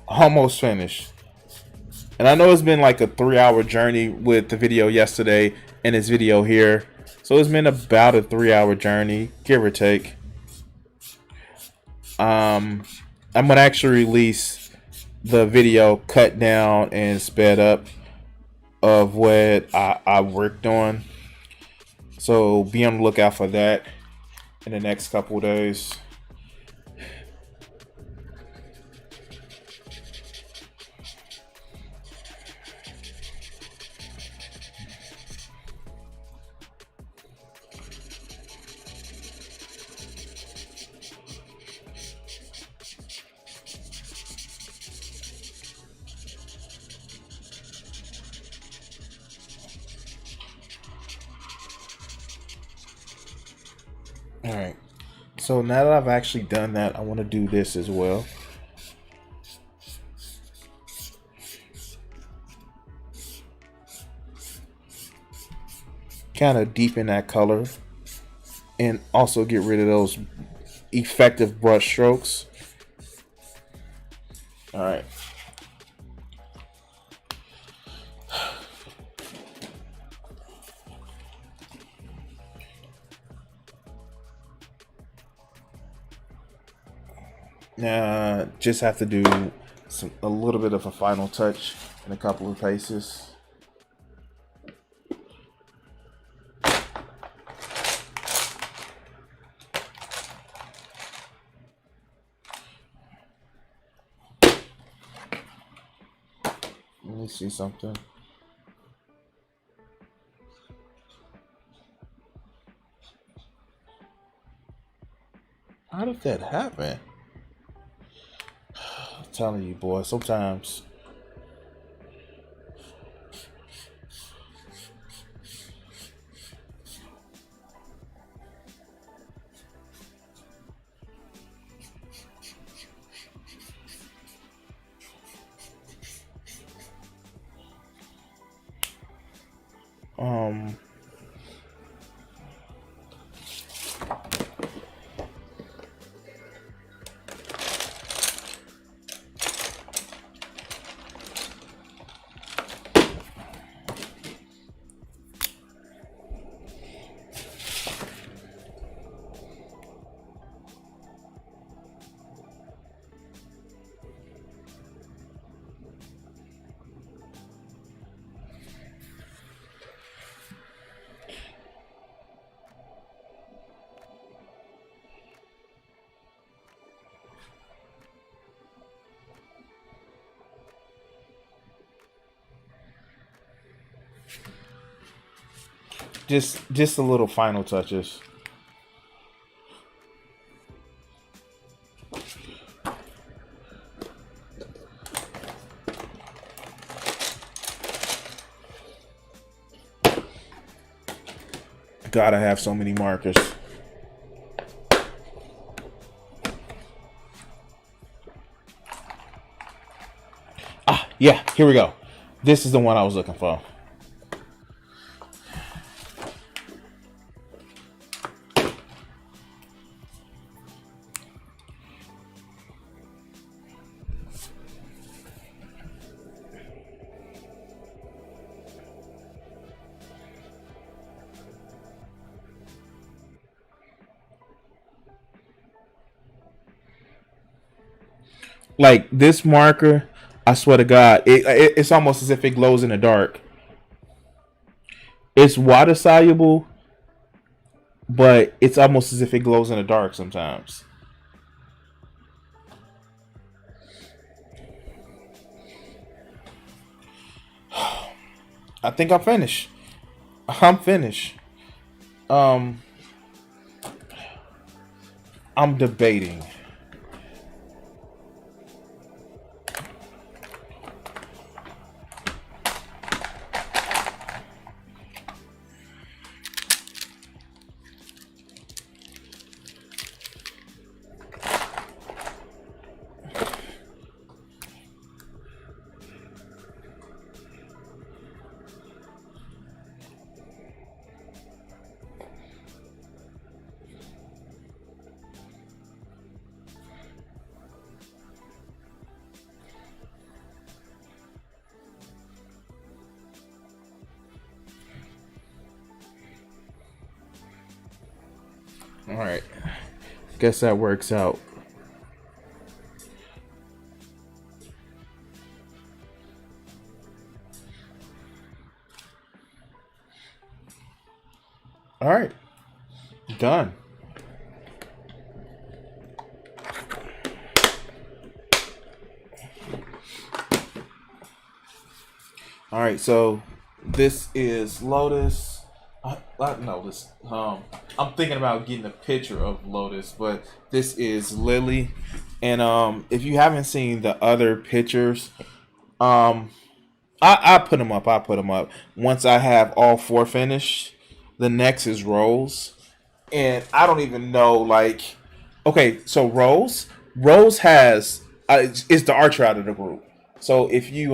Almost finished. And I know it's been like a 3-hour journey with the video yesterday and this video here. So it's been about a 3-hour journey, give or take. I'm gonna actually release the video cut down and sped up of what I worked on. So be on the lookout for that in the next couple of days. All right. So now that I've actually done that, I want to do this as well. Kind of deepen that color and also get rid of those effective brush strokes. All right. Now, just have to do a little bit of a final touch in a couple of places. Let me see something. How did that happen? I'm telling you, boy, sometimes. Um, just a little final touches. God, I have so many markers. Ah, yeah, here we go. This is the one I was looking for. Like this marker, I swear to God, it's almost as if it glows in the dark. It's water soluble, but it's almost as if it glows in the dark sometimes. I think I'm finished. I'm finished. Um, I'm debating. All right. Guess that works out. All right, done. All right, so this is Lotus. No, this. I'm thinking about getting a picture of Lotus, but this is Lily. And if you haven't seen the other pictures, um, I put them up. I put them up once I have all four finished. The next is Rose, and I don't even know like. Okay, so Rose has is the archer out of the group. So if you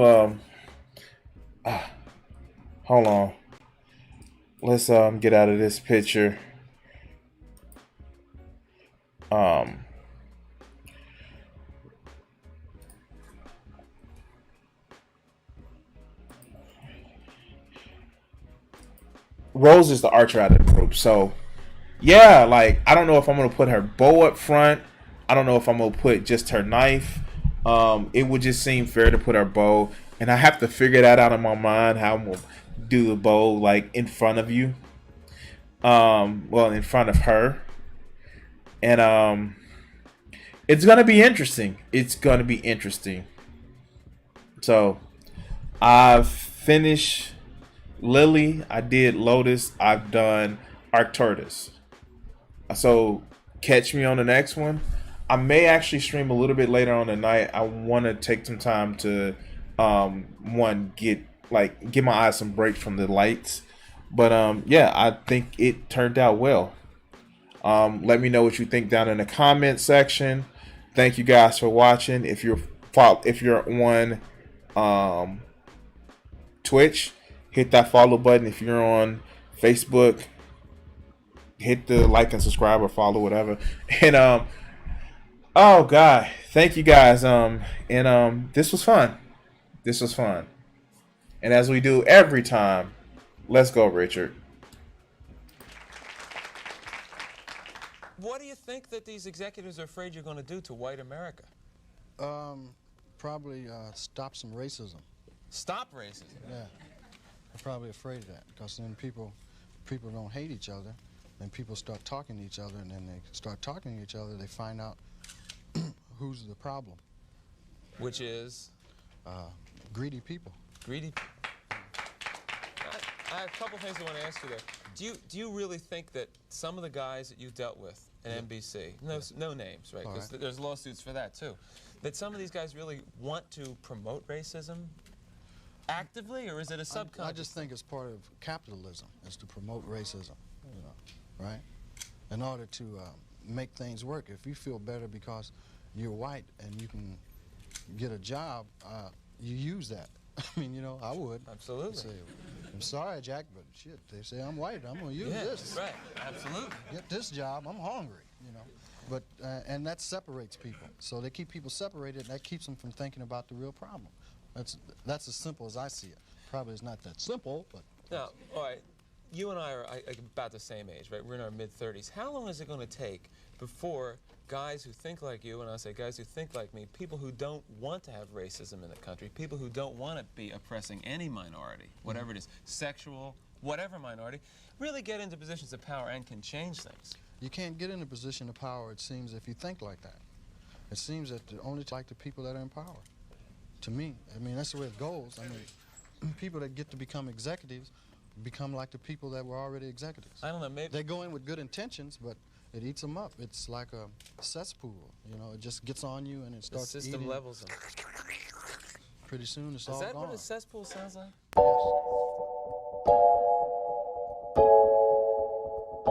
hold on. Let's get out of this picture. Um Rose is the archer out of the group. So yeah, like I don't know if I'm gonna put her bow up front. I don't know if I'm gonna put just her knife. It would just seem fair to put her bow, and I have to figure that out in my mind how I'm gonna do the bow like in front of you. Well, in front of her, and it's gonna be interesting. It's gonna be interesting. So I've finished Lily. I did Lotus. I've done Arcturus. So catch me on the next one. I may actually stream a little bit later on tonight. I want to take some time to one get my eyes some breaks from the lights. But yeah, I think it turned out well. Let me know what you think down in the comment section. Thank you guys for watching. If you're on Twitch, hit that follow button. If you're on Facebook, hit the like and subscribe or follow, whatever. And oh god, thank you guys. And this was fun. This was fun. And as we do every time, let's go, Richard. What do you think that these executives are afraid you're going to do to white America? Probably stop some racism. Stop racism? Yeah, they're probably afraid of that because then people don't hate each other, and people start talking to each other, and then they start talking to each other, they find out who's the problem. Which is? Greedy people. Greedy. I have a couple things I want to ask you there. Do you really think that some of the guys that you dealt with at NBC, no names, right? Because there's lawsuits for that too, that some of these guys really want to promote racism actively, or is it a subconscious? I just think it's part of capitalism, is to promote racism, you know, right? In order to make things work. If you feel better because you're white and you can get a job, you use that. I mean, you know, I would. Absolutely. Say, I'm sorry, Jack, but shit, they say I'm white. I'm going to use this. Right, absolutely. Get this job. I'm hungry, you know. But, and that separates people. So they keep people separated, and that keeps them from thinking about the real problem. That's as simple as I see it. Probably it's not that simple, but... Now, all right, you and I are about the same age, right? We're in our mid-30s. How long is it going to take before guys who think like you, and I say guys who think like me, people who don't want to have racism in the country, people who don't want to be oppressing any minority, whatever it is, sexual, whatever minority, really get into positions of power and can change things? You can't get in a position of power, it seems, if you think like that. It seems that only like the people that are in power. To me, I mean, that's the way it goes. I mean, people that get to become executives become like the people that were already executives. I don't know, maybe... They go in with good intentions, but it eats them up. It's like a cesspool, you know. It just gets on you and it starts the system eating. levels them. Pretty soon it's all gone. Is that what a cesspool sounds like? Yes.